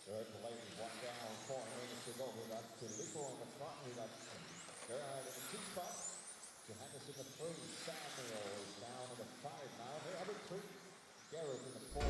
Third place, one down, 4 minutes to go. We got Filippo in the front. We got Gerard in the 2 spot. Johannes in the 3. Samuel is down in the 5 now. They have it 3. Gareth in the 4.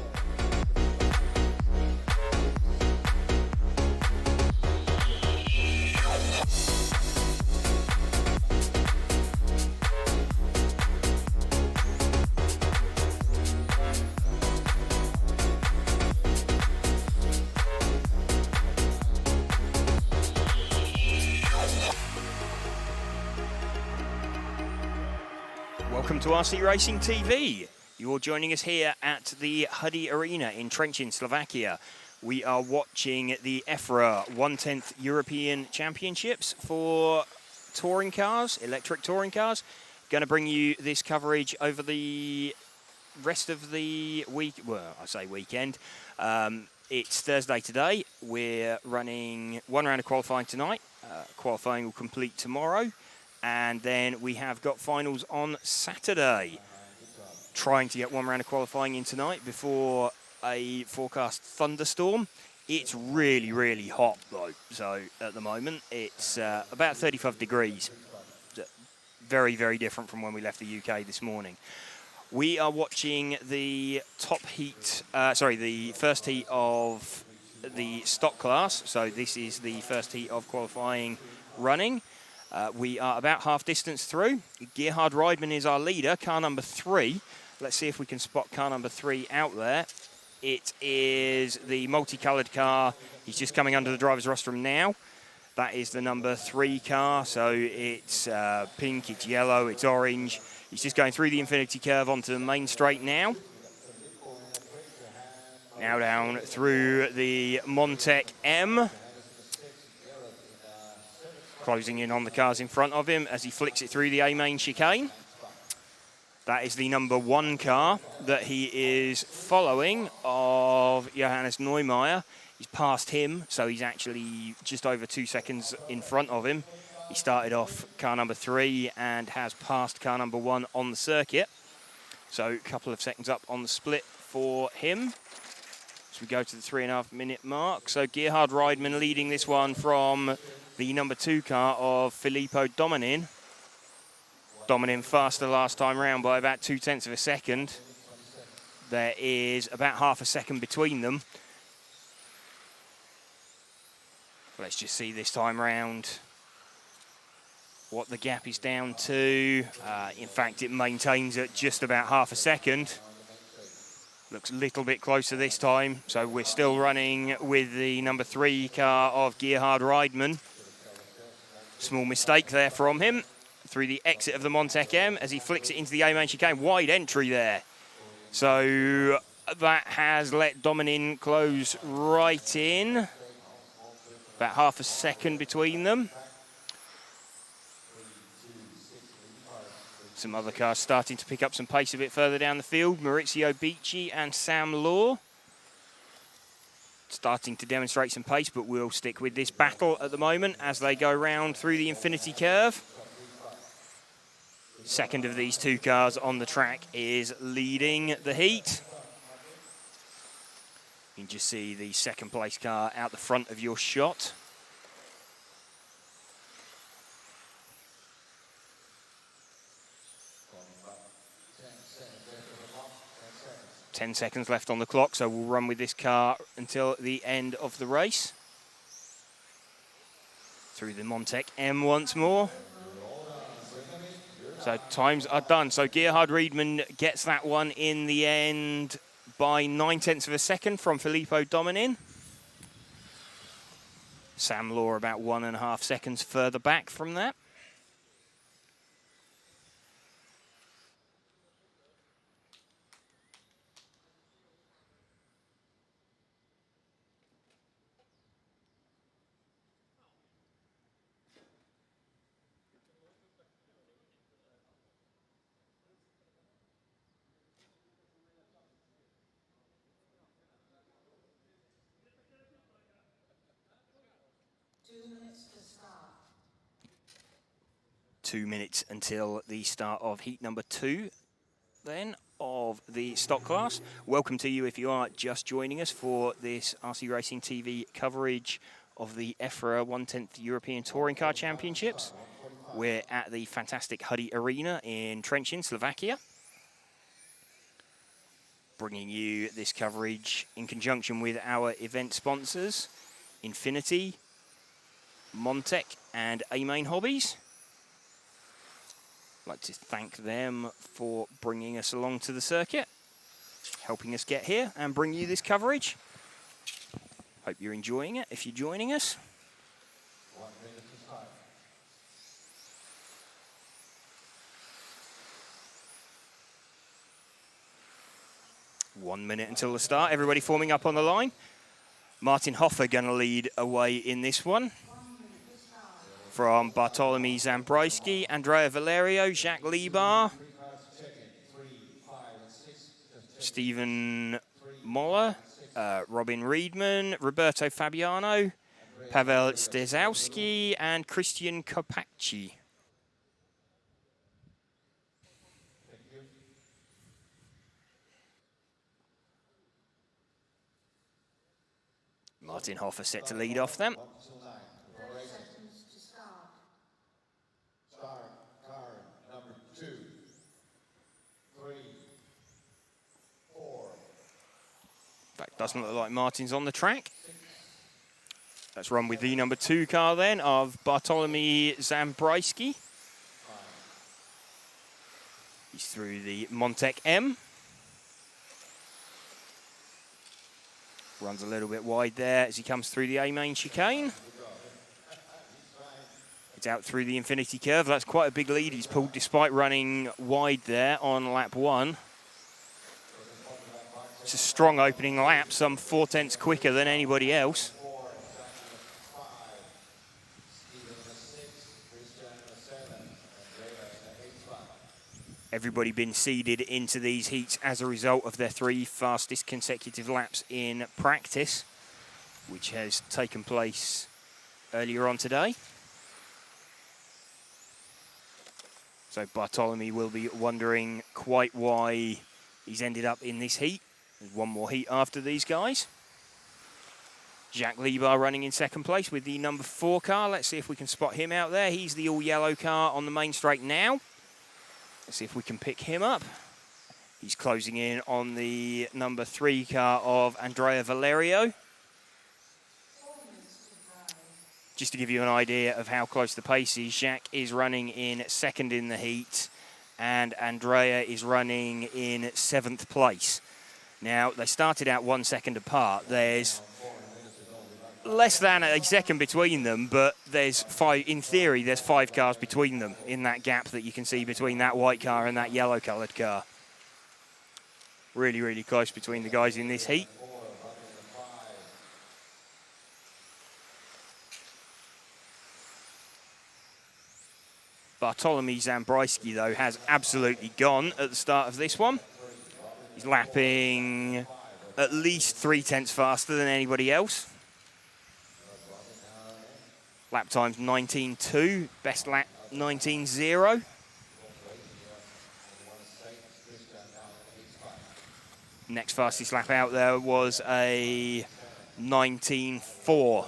Welcome to RC Racing TV. You're joining us here at the Huddy Arena in Trenčín, Slovakia. We are watching the EFRA 1/10th European Championships for touring cars, electric touring cars. Going to bring you this coverage over the rest of the week. Well, I say weekend. It's Thursday today. We're running one round of qualifying tonight. Qualifying will complete tomorrow. And then we have got finals on Saturday. Trying to get one round of qualifying in tonight before a forecast thunderstorm. It's really, really hot though. So at the moment, it's about 35 degrees. Very, very different from when we left the UK this morning. We are watching the top heat, the first heat of the stock class. So this is the first heat of qualifying running. We are about half distance through. Gerhard Reidman is our leader, car number 3. Let's see if we can spot car number 3 out there. It is the multicoloured car. He's just coming under the driver's rostrum now. That is the number 3 car. So it's pink, it's yellow, it's orange. He's just going through the infinity curve onto the main straight now. Now down through the Montec M. Closing in on the cars in front of him as he flicks it through the A-main chicane. That is the number 1 car that he is following of Johannes Neumeier. He's passed him, so he's actually just over 2 seconds in front of him. He started off car number 3 and has passed car number 1 on the circuit. So a couple of seconds up on the split for him. As we go to the 3.5 minute mark. So Gerhard Reidman leading this one from the number 2 car of Filippo Dominin. Dominin faster last time round by about 0.2 of a second. There is about half a second between them. Let's just see this time round what the gap is down to. In fact, it maintains at just about half a second. Looks a little bit closer this time. So we're still running with the number 3 car of Gerhard Reidman. Small mistake there from him through the exit of the Montec M as he flicks it into the A-main chicane. Wide entry there. So that has let Dominin close right in. About half a second between them. Some other cars starting to pick up some pace a bit further down the field. Maurizio Bicci and Sam Law starting to demonstrate some pace, but we'll stick with this battle at the moment as they go round through the infinity curve. Second of these 2 cars on the track is leading the heat. You can just see the second place car out the front of your shot. Ten seconds left on the clock, so we'll run with this car until the end of the race. Through the Montec M once more. So times are done. So Gerhard Reidman gets that one in the end by 0.9 of a second from Filippo Dominin. Sam Law about 1.5 seconds further back from that. Two minutes until the start of heat number 2 then of the stock class. Welcome to you if you are just joining us for this RC Racing TV coverage of the EFRA 1/10 European Touring Car Championships. We're at the fantastic Huddy Arena in Trenčín, Slovakia, bringing you this coverage in conjunction with our event sponsors, Infinity, Montec and A-Main Hobbies. I'd like to thank them for bringing us along to the circuit, helping us get here and bring you this coverage. Hope you're enjoying it if you're joining us. 1 minute to start. One minute until the start. Everybody forming up on the line. Martin Hoffer going to lead away in this one. From Bartolomei Zambrowski, Andrea Valerio, Jacques Libar, Stephen Moller, Robin Riedman, Roberto Fabiano, Pavel Stezowski, and Christian Kopacci. Martin Hoffer set to lead off them. Start car number 2, 3, 4. In fact, doesn't look like Martin's on the track. Let's run with the number 2 car then of Bartolomei Zambrowski. He's through the Montec M. Runs a little bit wide there as he comes through the A-main chicane. It's out through the Infinity curve. That's quite a big lead he's pulled despite running wide there on lap 1. It's a strong opening lap, some 4/10 quicker than anybody else. Everybody been seeded into these heats as a result of their 3 fastest consecutive laps in practice, which has taken place earlier on today. So Bartolomei will be wondering quite why he's ended up in this heat. There's one more heat after these guys. Jacques Libar running in second place with the number 4 car. Let's see if we can spot him out there. He's the all-yellow car on the main straight now. Let's see if we can pick him up. He's closing in on the number 3 car of Andrea Valerio. Just to give you an idea of how close the pace is, Jacques is running in second in the heat and Andrea is running in 7th place. Now, they started out 1 second apart. There's less than a second between them, but there's 5, in theory, there's 5 cars between them in that gap that you can see between that white car and that yellow-coloured car. Really, really close between the guys in this heat. Bartolomei Zambrowski, though, has absolutely gone at the start of this one. He's lapping at least 3/10 faster than anybody else. Lap time's 19.2, best lap 19.0. Next fastest lap out there was a 19.4.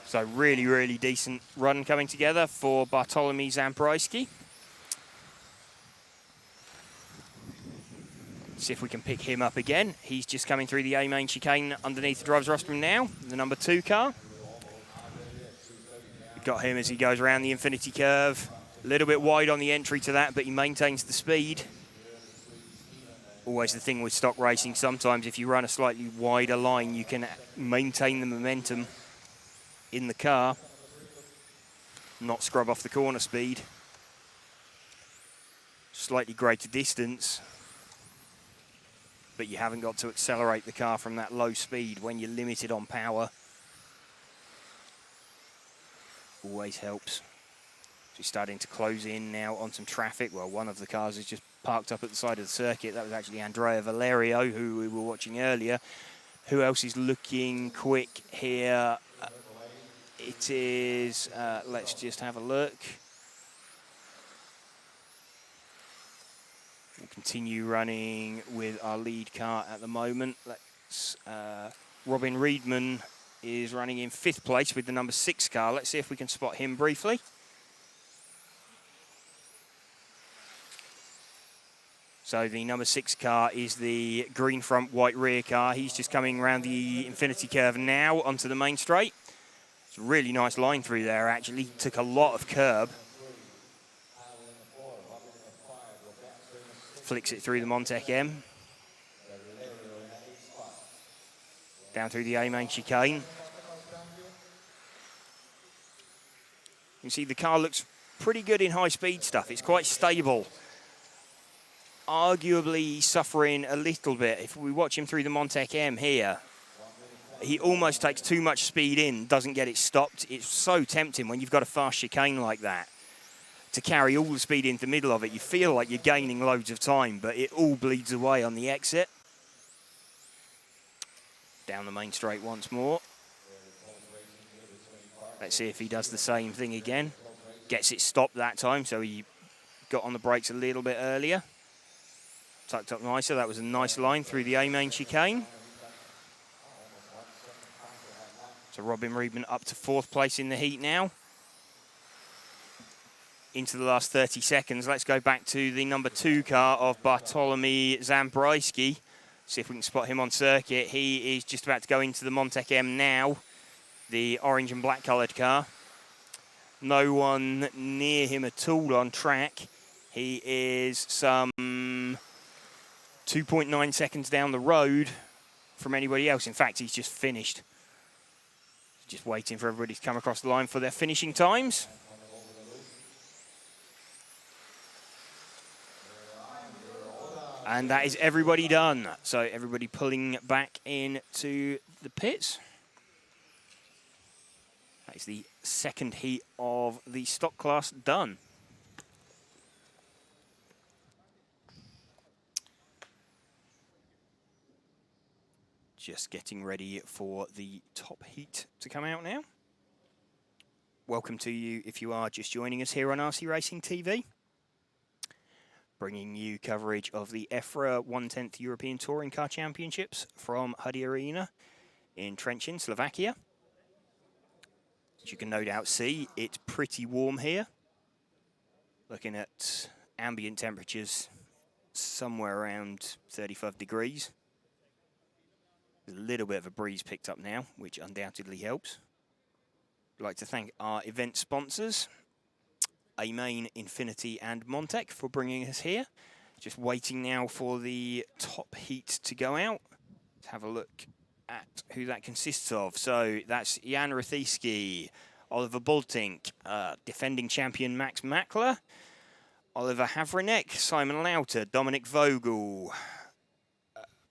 So really, really decent run coming together for Bartolomei Zambrowski. See if we can pick him up again. He's just coming through the A-main chicane underneath the driver's rostrum now, the number 2 car. We've got him as he goes around the Infinity curve. A little bit wide on the entry to that, but he maintains the speed. Always the thing with stock racing, sometimes if you run a slightly wider line, you can maintain the momentum in the car, not scrub off the corner speed. Slightly greater distance, but you haven't got to accelerate the car from that low speed when you're limited on power. Always helps. So we're starting to close in now on some traffic. Well, one of the cars is just parked up at the side of the circuit. That was actually Andrea Valerio, who we were watching earlier. Who else is looking quick here? It is, let's just have a look. We'll continue running with our lead car at the moment. Robin Reedman is running in 5th place with the number 6 car. Let's see if we can spot him briefly. So the number 6 car is the green front, white rear car. He's just coming around the infinity curve now onto the main straight. It's a really nice line through there, actually. Took a lot of curb. Flicks it through the Montec M. Down through the A-main chicane. You can see the car looks pretty good in high-speed stuff. It's quite stable. Arguably suffering a little bit. If we watch him through the Montec M here, he almost takes too much speed in, doesn't get it stopped. It's so tempting when you've got a fast chicane like that to carry all the speed into the middle of it. You feel like you're gaining loads of time, but it all bleeds away on the exit. Down the main straight once more. Let's see if he does the same thing again. Gets it stopped that time, so he got on the brakes a little bit earlier. Tucked up nicer. That was a nice line through the A-main chicane. So Robin Reedman up to 4th place in the heat now. Into the last 30 seconds. Let's go back to the number 2 car of Bartolomew Zambrowski. See if we can spot him on circuit. He is just about to go into the Montec M now. The orange and black coloured car. No one near him at all on track. He is some 2.9 seconds down the road from anybody else. In fact, he's just finished. Just waiting for everybody to come across the line for their finishing times. And that is everybody done. So everybody pulling back into the pits. That is the 2nd heat of the stock class done. Just getting ready for the top heat to come out now. Welcome to you if you are just joining us here on RC Racing TV. Bringing you coverage of the EFRA 1/10 European Touring Car Championships from Huddy Arena in Trenčín, Slovakia. As you can no doubt see, it's pretty warm here. Looking at ambient temperatures somewhere around 35 degrees. There's a little bit of a breeze picked up now, which undoubtedly helps. I'd like to thank our event sponsors, A-main, Infinity and Montec, for bringing us here. Just waiting now for the top heat to go out. Let's have a look at who that consists of. So that's Jan Rethicki, Oliver Bultink, defending champion Max Mackler, Oliver Havranek, Simon Lauter, Dominic Vogel,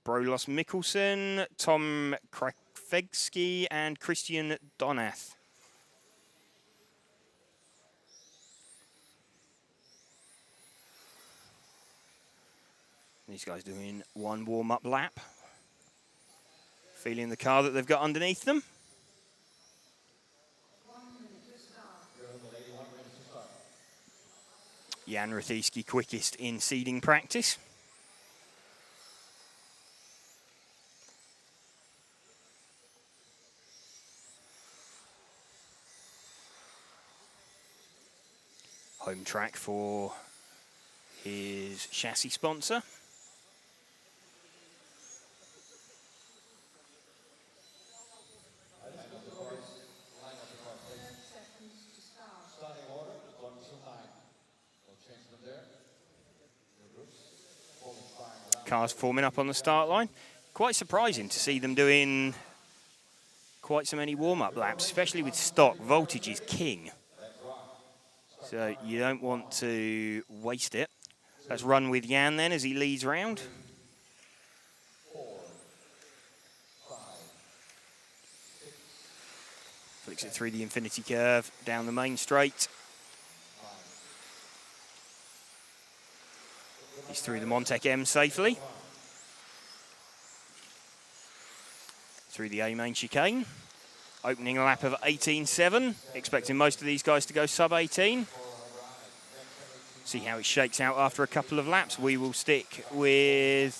Brolos Mikkelsen, Tom Krakfegski, and Christian Donath. These guys doing one warm-up lap. Feeling the car that they've got underneath them. Jan Rethicki quickest in seeding practice. Home track for his chassis sponsor. Cars forming up on the start line. Quite surprising to see them doing quite so many warm-up laps, especially with stock. Voltage is king. So you don't want to waste it. Let's run with Jan then as he leads round. Flicks it through the infinity curve, down the main straight. He's through the Montec M safely. Through the A-main chicane. Opening a lap of 18.7. Expecting most of these guys to go sub 18. See how it shakes out after a couple of laps. We will stick with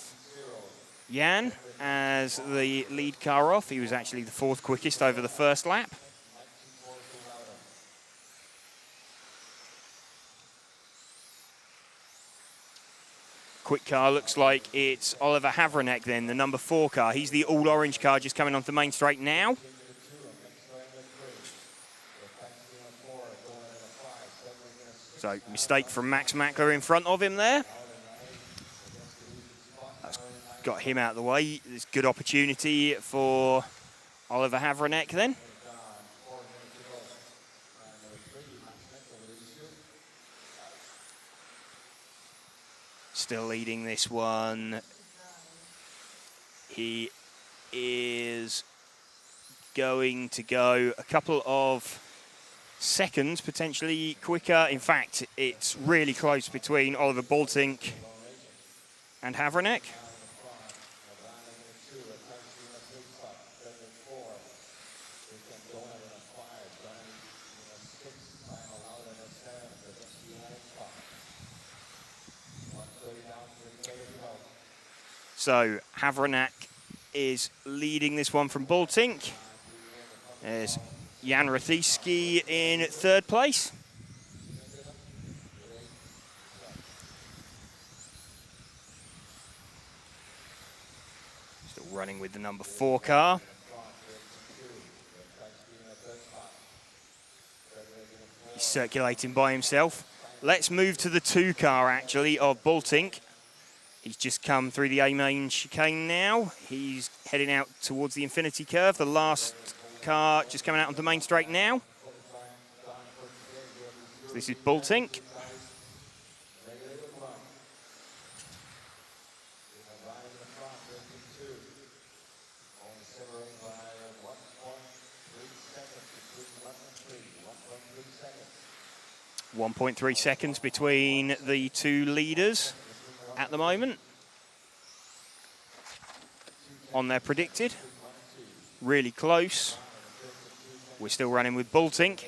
Jan as the lead car off. He was actually the 4th quickest over the first lap. Quick car looks like it's Oliver Havranek then, the number 4 car. He's the all-orange car just coming onto the main straight now. So, mistake from Max Mackler in front of him there. That's got him out of the way. There's good opportunity for Oliver Havranek then. Still leading this one. He is going to go a couple of seconds, potentially quicker. In fact, it's really close between Oliver Baltink and Havranek. So Havranek is leading this one from Baltink. There's Jan Rathieski in 3rd place. Still running with the number 4 car. He's circulating by himself. Let's move to the 2 car actually of Baltink. He's just come through the A-main chicane now. He's heading out towards the infinity curve. The last car just coming out on the main straight now. So this is Baltink. .3 seconds between the 2 leaders at the moment on their predicted. Really close. We're still running with Baltink.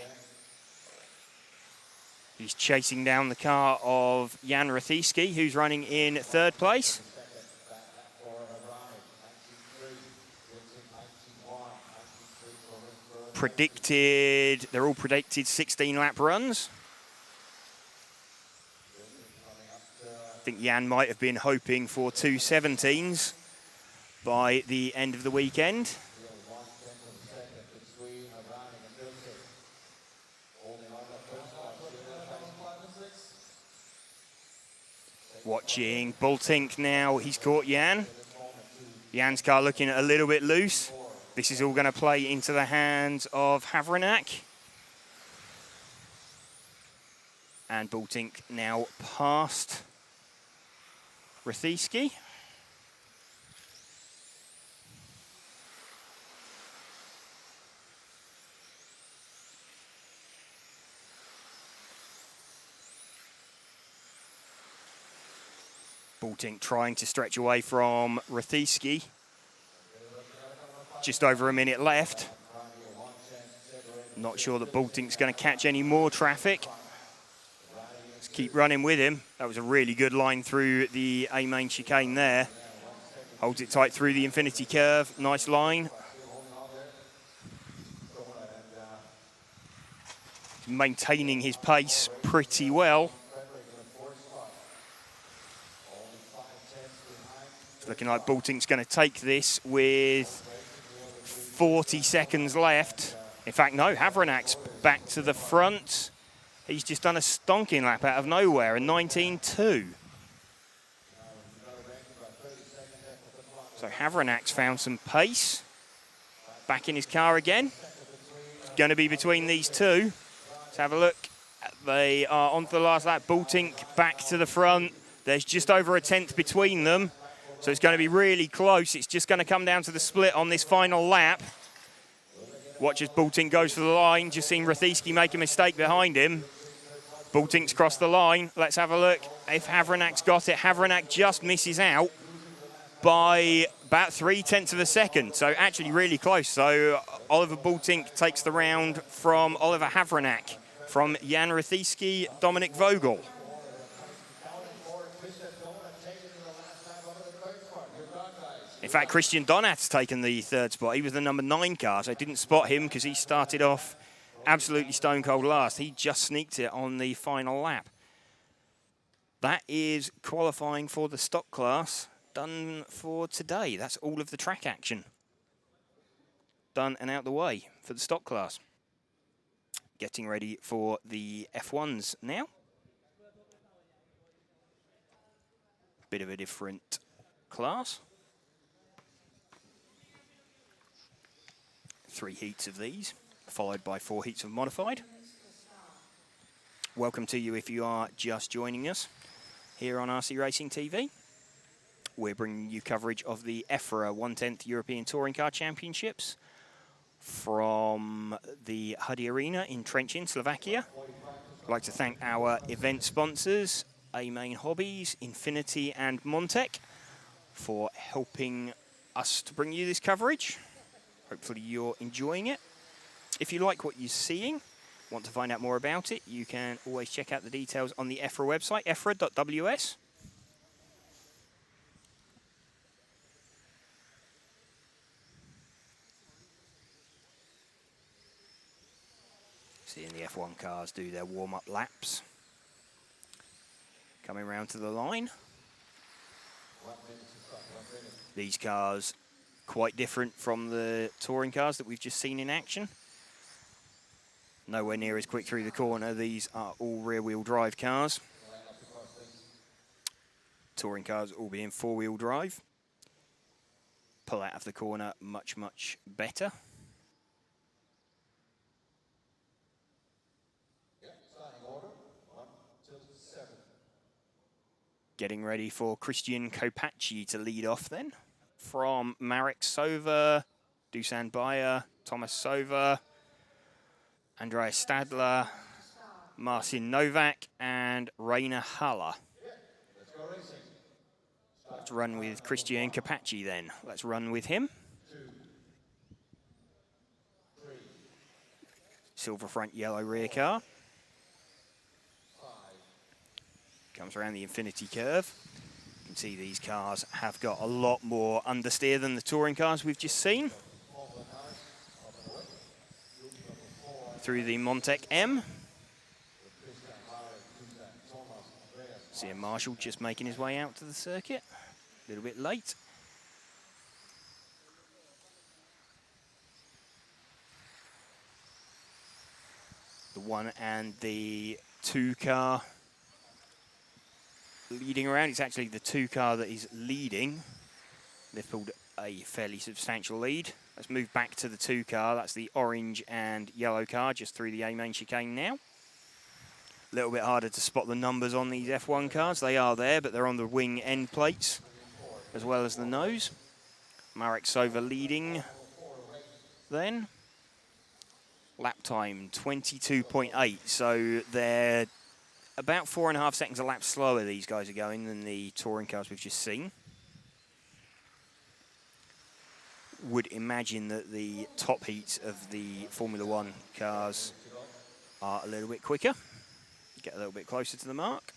He's chasing down the car of Jan Rathieski, who's running in 3rd place. They're all predicted 16-lap runs. I think Jan might have been hoping for 2:17s by the end of the weekend. Watching Baltink now, he's caught Jan. Jan's car looking a little bit loose. This is all going to play into the hands of Havranek. And Baltink now past Rathieski. Baltink trying to stretch away from Rathieski. Just over a minute left. Not sure that Baltink's going to catch any more traffic. Let's keep running with him. That was a really good line through the A-main chicane there. Holds it tight through the infinity curve. Nice line. Maintaining his pace pretty well. It's looking like Baltink's going to take this with 40 seconds left. In fact, no, Havranek's back to the front. He's just done a stonking lap out of nowhere, a 19.2. So Havranek's found some pace. Back in his car again. It's going to be between these two. Let's have a look. They are on to the last lap. Baltink back to the front. There's just over a tenth between them. So it's going to be really close. It's just going to come down to the split on this final lap. Watch as Baltink goes for the line. Just seen Rathieski make a mistake behind him. Baltink's crossed the line. Let's have a look if Havranek's got it. Havranek just misses out by about 0.3 of a second. So actually really close. So Oliver Baltink takes the round from Oliver Havranek, from Jan Rathieski, Dominic Vogel. In fact, Christian Donat's taken the third spot. He was the number 9 car, so I didn't spot him because he started off absolutely stone cold last. He just sneaked it on the final lap. That is qualifying for the stock class done for today. That's all of the track action done and out the way for the stock class. Getting ready for the F1s now. Bit of a different class. 3 heats of these, followed by 4 heats of modified. Welcome to you if you are just joining us here on RC Racing TV. We're bringing you coverage of the EFRA 1/10 European Touring Car Championships from the Huddy Arena in Trenčín, Slovakia. I'd like to thank our event sponsors, A-Main Hobbies, Infinity and Montec, for helping us to bring you this coverage. Hopefully you're enjoying it. If you like what you're seeing, want to find out more about it, you can always check out the details on the EFRA website, efra.ws. Seeing the F1 cars do their warm-up laps. Coming round to the line. These cars quite different from the touring cars that we've just seen in action. Nowhere near as quick through the corner. These are all rear-wheel drive cars. Touring cars all being 4-wheel drive. Pull out of the corner much, much better. Getting ready for Christian Kopacci to lead off then. From Marek Sova, Dusan Bayer, Thomas Sova, Andreas Stadler, Marcin Novak, and Rainer Haller. Let's run with Christian Kopacci then. Let's run with him. Silver front, yellow rear car. Comes around the infinity curve. You can see these cars have got a lot more understeer than the touring cars we've just seen. Through the Montec M. Seeing Marshall just making his way out to the circuit. A little bit late. The 1 and the 2 car leading around. It's actually the 2 car that is leading. They've pulled a fairly substantial lead. Let's move back to the 2 car. That's the orange and yellow car just through the A-main chicane now. A little bit harder to spot the numbers on these F1 cars. They are there, but they're on the wing end plates as well as the nose. Marek Sova leading then. Lap time 22.8, so they're about 4.5 seconds a lap slower these guys are going than the touring cars we've just seen. Would imagine that the top heats of the Formula 1 cars are a little bit quicker. Get a little bit closer to the mark.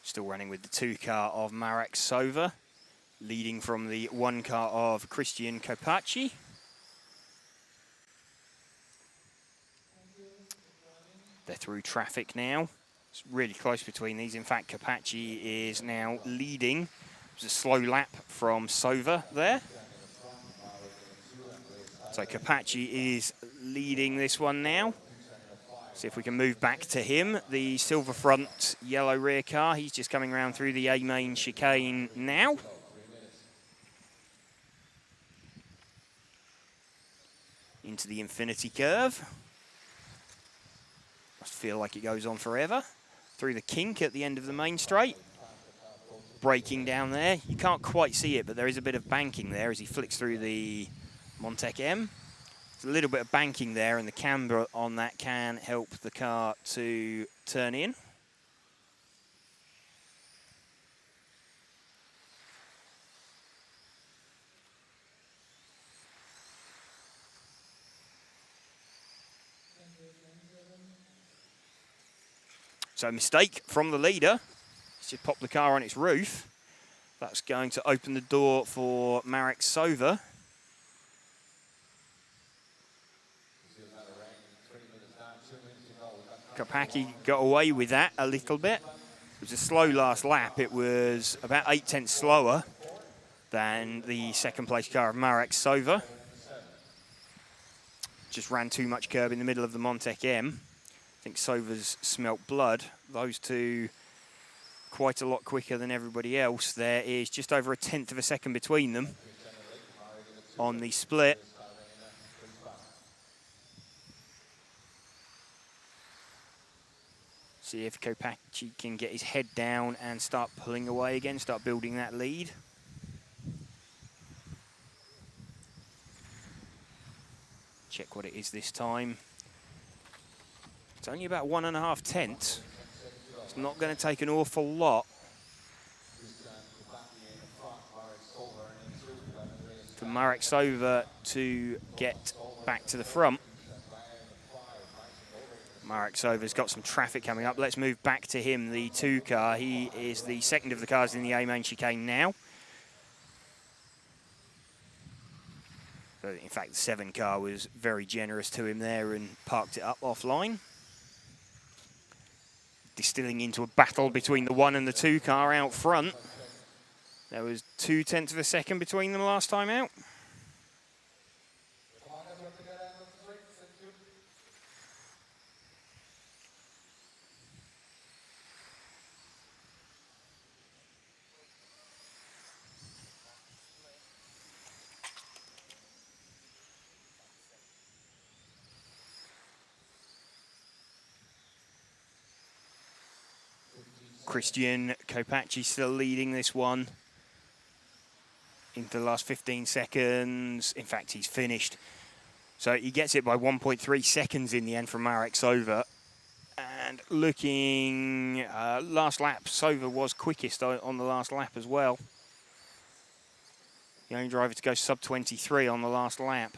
Still running with the 2 car of Marek Sova, leading from the 1 car of Christian Kopacci. They're through traffic now. It's really close between these. In fact, Kopacci is now leading. It was a slow lap from Sova there. So Kopacci is leading this one now. See if we can move back to him. The silver front, yellow rear car. He's just coming around through the A-main chicane now. Into the infinity curve. Must feel like it goes on forever. Through the kink at the end of the main straight. Braking down there. You can't quite see it, but there is a bit of banking there as he flicks through the Montec M. There's a little bit of banking there, and the camber on that can help the car to turn in. So mistake from the leader. He's just popped the car on its roof. That's going to open the door for Marek Sova. Kopecky got away with that a little bit. It was a slow last lap. It was about 8 tenths slower than the second place car of Marek Sova. Just ran too much curb in the middle of the Montec M. I think Sova's smelt blood. Those two quite a lot quicker than everybody else. There is just over 1/10 of a second between them on the split. See if Kopecky can get his head down and start pulling away again, start building that lead. Check what it is this time. It's only about 1.5 tenths. It's not going to take an awful lot for Marek Sova to get back to the front. Marek Sova's got some traffic coming up. Let's move back to him, the 2 car. He is the second of the cars in the A-main chicane now. In fact, the 7 car was very generous to him there and parked it up offline. Distilling into a battle between the 1 and the 2 car out front. There was 0.2 of a second between them last time out. Christian Kopecky still leading this one into the last 15 seconds. In fact, he's finished. So he gets it by 1.3 seconds in the end from Marek Sova. And looking last lap, Sova was quickest on the last lap as well. The only driver to go sub 23 on the last lap.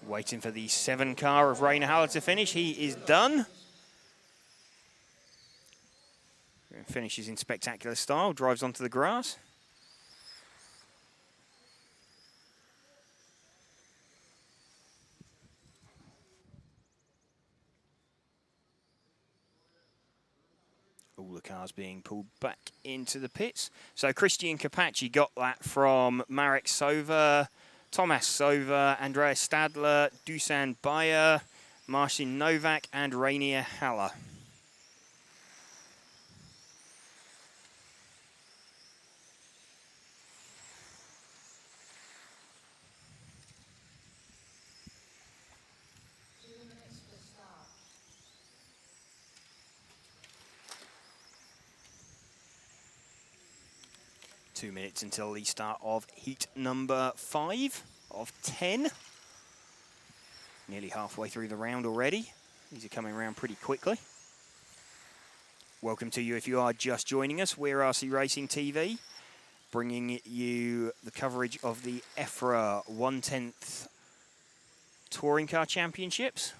Waiting for the 7 car of Rainer Haller to finish. He is done. Finishes in spectacular style, drives onto the grass. All the cars being pulled back into the pits. So Christian Kopecky got that from Marek Sova, Tomas Sova, Andreas Stadler, Dusan Bayer, Marcin Novak, and Rainer Haller. Two minutes until the start of heat number 5 of 10. Nearly halfway through the round already. These are coming around pretty quickly. Welcome to you if you are just joining us. We're RC Racing TV, bringing you the coverage of the EFRA 1/10 Touring Car Championships.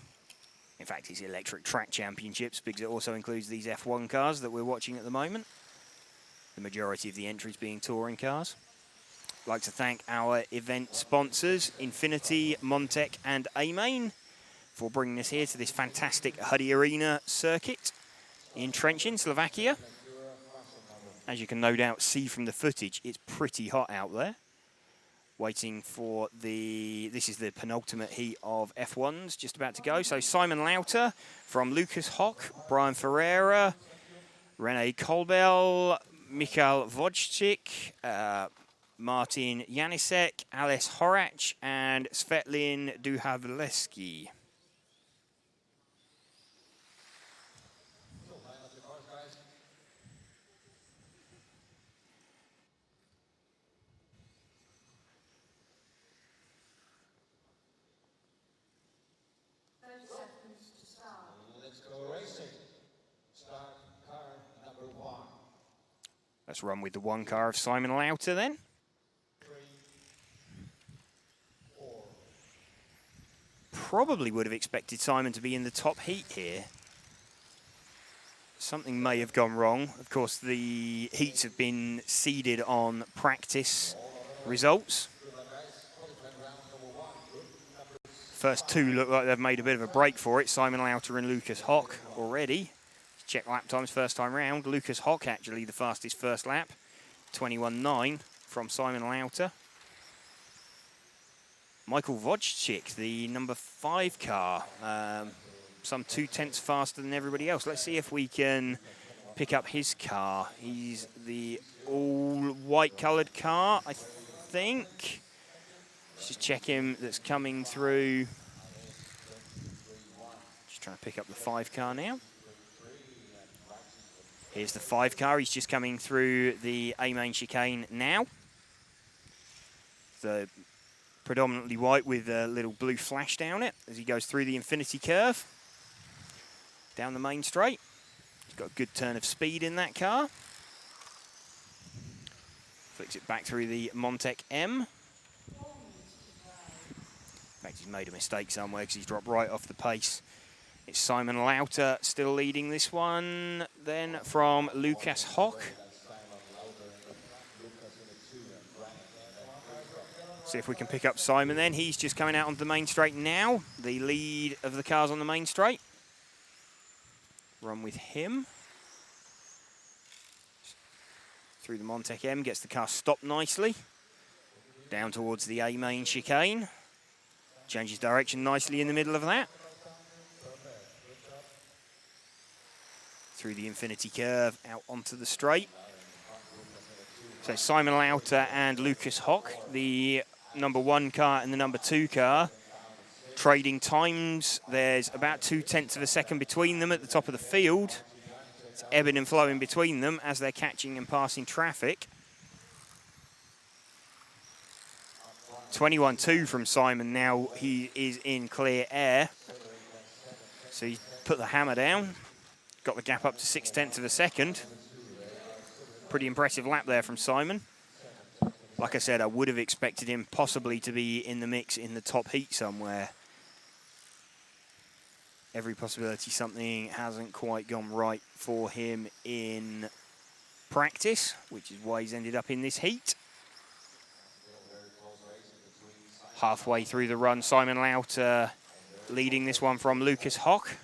In fact, it's Electric Track Championships because it also includes these F1 cars that we're watching at the moment. The majority of the entries being touring cars. I'd like to thank our event sponsors, Infinity, Montec and A-Main, for bringing us here to this fantastic Huddy Arena circuit in Trenčín, Slovakia. As you can no doubt see from the footage, it's pretty hot out there. Waiting for this is the penultimate heat of F1s, just about to go. So Simon Lauter from Lucas Hock, Brian Ferreira, René Kolbel, Michal Wojcik, Martin Janisek, Alice Horach, and Svetlin Duhavleski. Let's run with the one car of Simon Lauter then. Probably would have expected Simon to be in the top heat here. Something may have gone wrong. Of course, the heats have been seeded on practice results. First two look like they've made a bit of a break for it. Simon Lauter and Lucas Hock already. Check lap times first time round. Lucas Hock actually the fastest first lap. 21.9 from Simon Lauter. Michael Wojcik, the number 5 car, some 2/10 faster than everybody else. Let's see if we can pick up his car. He's the all-white coloured car, I think. Let's just check him that's coming through. Just trying to pick up the 5 car now. Here's the 5 car. He's just coming through the A-main chicane now. The predominantly white with a little blue flash down it as he goes through the infinity curve. Down the main straight. He's got a good turn of speed in that car. Flicks it back through the Montec M. In fact, he's made a mistake somewhere because he's dropped right off the pace. It's Simon Lauter still leading this one. Then from Lucas Hock. See if we can pick up Simon then. He's just coming out onto the main straight now. The lead of the cars on the main straight. Run with him. Through the Montec M, gets the car stopped nicely. Down towards the A-main chicane. Changes direction nicely in the middle of that. Through the infinity curve, out onto the straight. So Simon Lauter and Lucas Hock, the number 1 car and the number 2 car. Trading times, there's about 2/10 of a second between them at the top of the field. It's ebbing and flowing between them as they're catching and passing traffic. 21.2 from Simon now. He is in clear air. So he's put the hammer down. Got the gap up to 6/10 of a second. Pretty impressive lap there from Simon. Like I said, I would have expected him possibly to be in the mix in the top heat somewhere. Every possibility something hasn't quite gone right for him in practice, which is why he's ended up in this heat. Halfway through the run, Simon Lauter leading this one from Lucas Hock.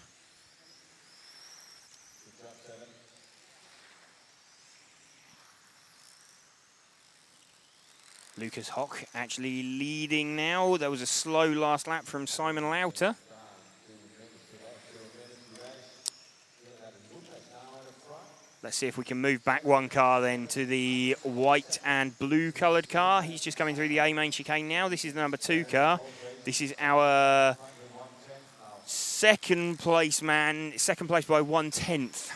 Lucas Hock actually leading now. There was a slow last lap from Simon Lauter. Let's see if we can move back 1 car then to the white and blue coloured car. He's just coming through the A-main chicane now. This is the number 2 car. This is our second place man, second place by 1/10.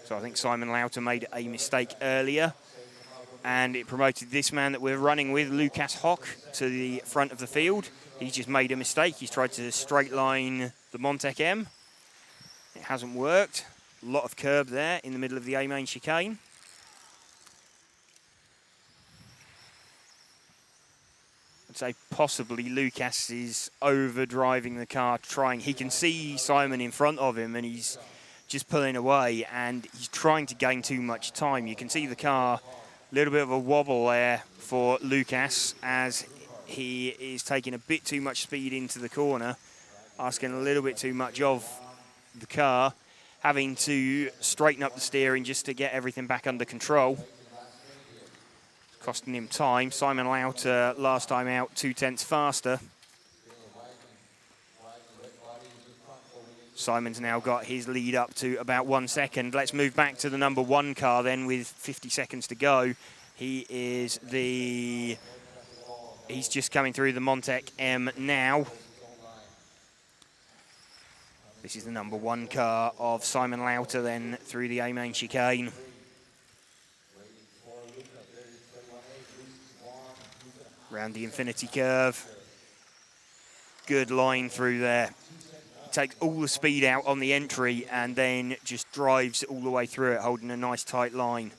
So I think Simon Lauter made a mistake earlier. And it promoted this man that we're running with, Lucas Hock, to the front of the field. He's just made a mistake. He's tried to straight line the Montec M. It hasn't worked. A lot of curb there in the middle of the A-main chicane. I'd say possibly Lucas is overdriving the car, trying. He can see Simon in front of him and he's just pulling away and he's trying to gain too much time. You can see the car, a little bit of a wobble there for Lucas as he is taking a bit too much speed into the corner, asking a little bit too much of the car, having to straighten up the steering just to get everything back under control. Costing him time. Simon Lauter last time out 2/10 faster. Simon's now got his lead up to about 1 second. Let's move back to the number 1 car then with 50 seconds to go. He's just coming through the Montec M now. This is the number 1 car of Simon Lauter then through the A-main chicane. Round the infinity curve. Good line through there. takes all the speed out on the entry and then just drives all the way through it, holding a nice tight line.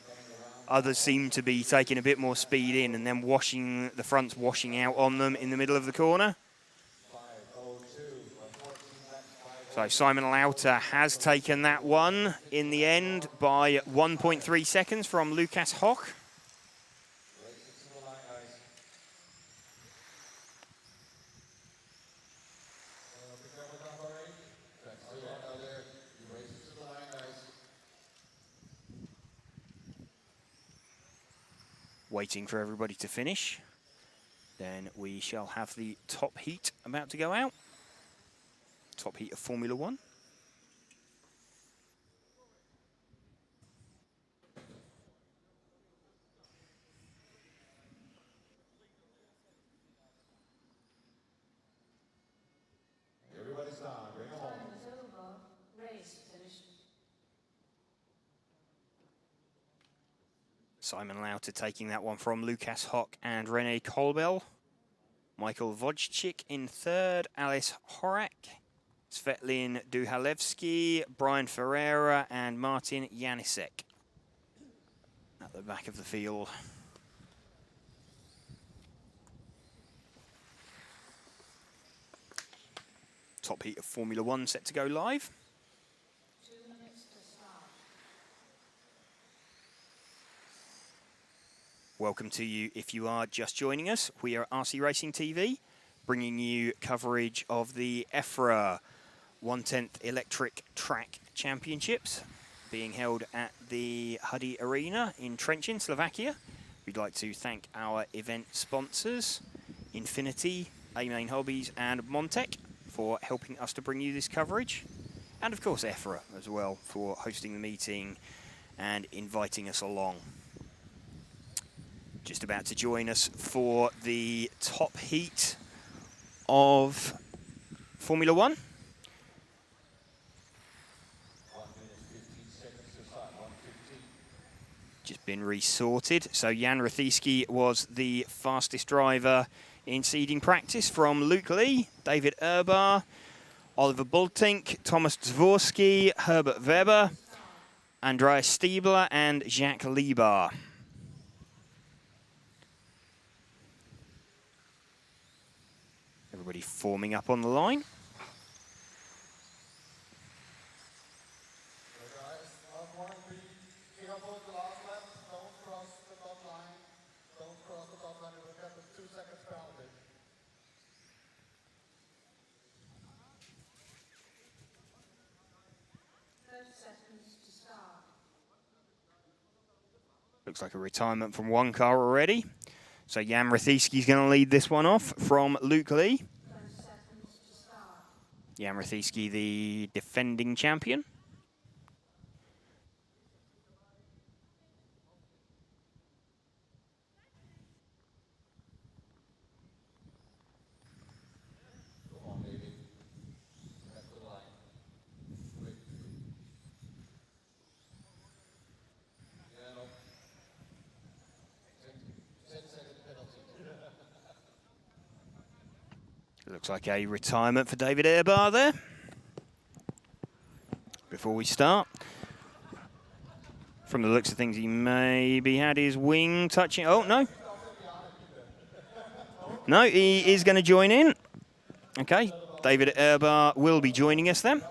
Others seem to be taking a bit more speed in and then the fronts washing out on them in the middle of the corner. So Simon Lauter has taken that one in the end by 1.3 seconds from Lucas Hoch. Waiting for everybody to finish. Then we shall have the top heat about to go out. Top heat of Formula One. Everybody's down. Bring it home. Simon Lauter taking that one from Lucas Hoch and Rene Kolbel. Michael Wojcik in third. Alice Horak. Svetlin Duhalevsky, Brian Ferreira, and Martin Janisek at the back of the field. Top heat of Formula One set to go live. Welcome to you if you are just joining us. We are RC Racing TV, bringing you coverage of the EFRA 1/10 Electric Track Championships being held at the Huddy Arena in Trenčín, Slovakia. We'd like to thank our event sponsors, Infinity, A-Main Hobbies and Montec, for helping us to bring you this coverage. And of course EFRA as well for hosting the meeting and inviting us along. Just about to join us for the top heat of Formula One. Just been resorted. So Jan Rothiski was the fastest driver in seeding practice from Luke Lee, David Urbar, Oliver Bultink, Thomas Dvorsky, Herbert Weber, Andreas Stiebler, and Jacques Liebar. Everybody forming up on the line. Looks like a retirement from one car already. So Jan Rothiski's going to lead this one off from Luke Lee. Jan Rothiski, the defending champion. Looks like a retirement for David Urbar there. Before we start. From the looks of things, he maybe had his wing touching. Oh, no. No, he is going to join in. Okay, David Urbar will be joining us then.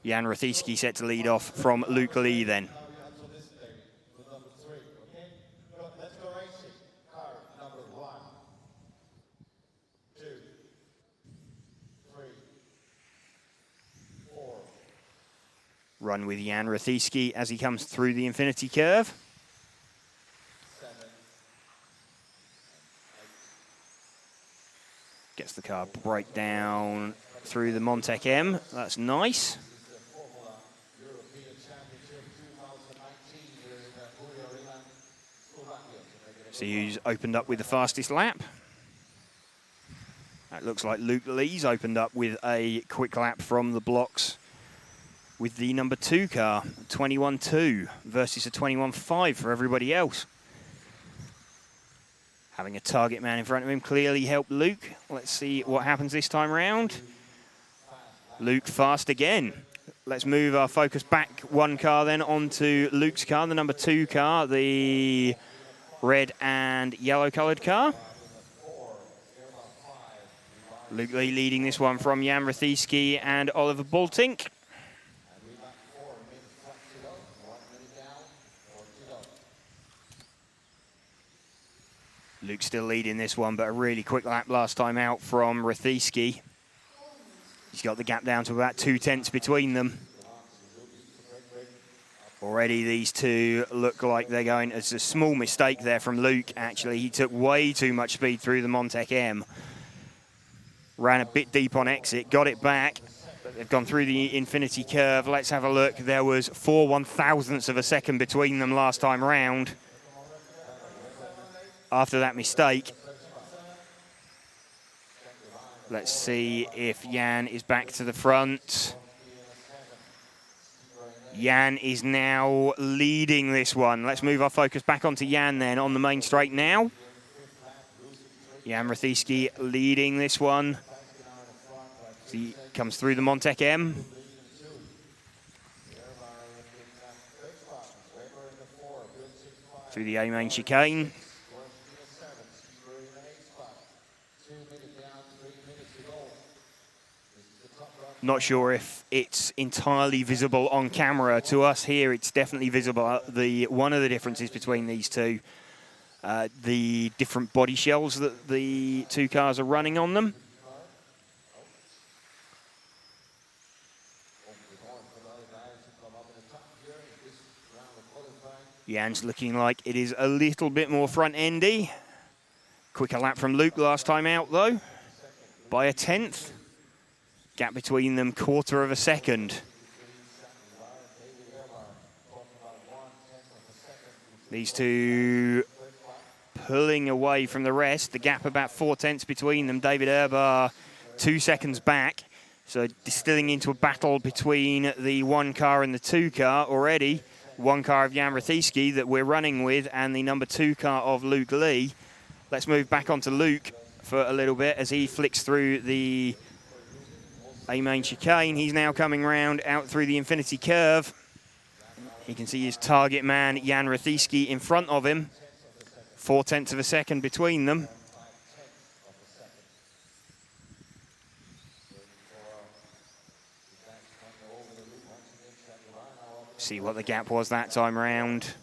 Jan Rothiski set to lead off from Luke Lee then. Run with Jan Rothiski as he comes through the infinity curve. Gets the car breakdown through the Montec M. That's nice. See who's opened up with the fastest lap. That looks like Luke Lee's opened up with a quick lap from the blocks with the number 2 car, 21.2 versus a 21.5 for everybody else. Having a target man in front of him clearly helped Luke. Let's see what happens this time round. Luke fast again. Let's move our focus back one car then onto Luke's car, the number 2 car, the red and yellow coloured car. Luke Lee leading this one from Jan Rethieski and Oliver Bultink. Luke still leading this one, but a really quick lap last time out from Rethieski. He's got the gap down to about 2/10 between them. Already these two look like they're going. It's a small mistake there from Luke, actually. He took way too much speed through the Montec M. Ran a bit deep on exit, got it back. But they've gone through the infinity curve. Let's have a look. There was 4/1000ths of a second between them last time round. After that mistake. Let's see if Jan is back to the front. Jan is now leading this one. Let's move our focus back onto Jan then on the main straight now. Jan Rethieski leading this one. He comes through the Montec M. Through the A-main chicane. Not sure if it's entirely visible on camera. To us here, it's definitely visible. One of the differences between these two, the different body shells that the two cars are running on them. Jan's looking like it is a little bit more front-endy. Quicker lap from Luke last time out, though, by 1/10. Gap between them, 1/4 of a second. These two pulling away from the rest. The gap about 4/10 between them. David Erbar 2 seconds back. So distilling into a battle between the 1 car and the 2 car already. 1 car of Jan Rethieski that we're running with and the number 2 car of Luke Lee. Let's move back onto Luke for a little bit as he flicks through the A-main chicane. He's now coming round out through the infinity curve. You can see his target man, Jan Rethieski, in front of him. 4/10 of a second between them. See what the gap was that time round.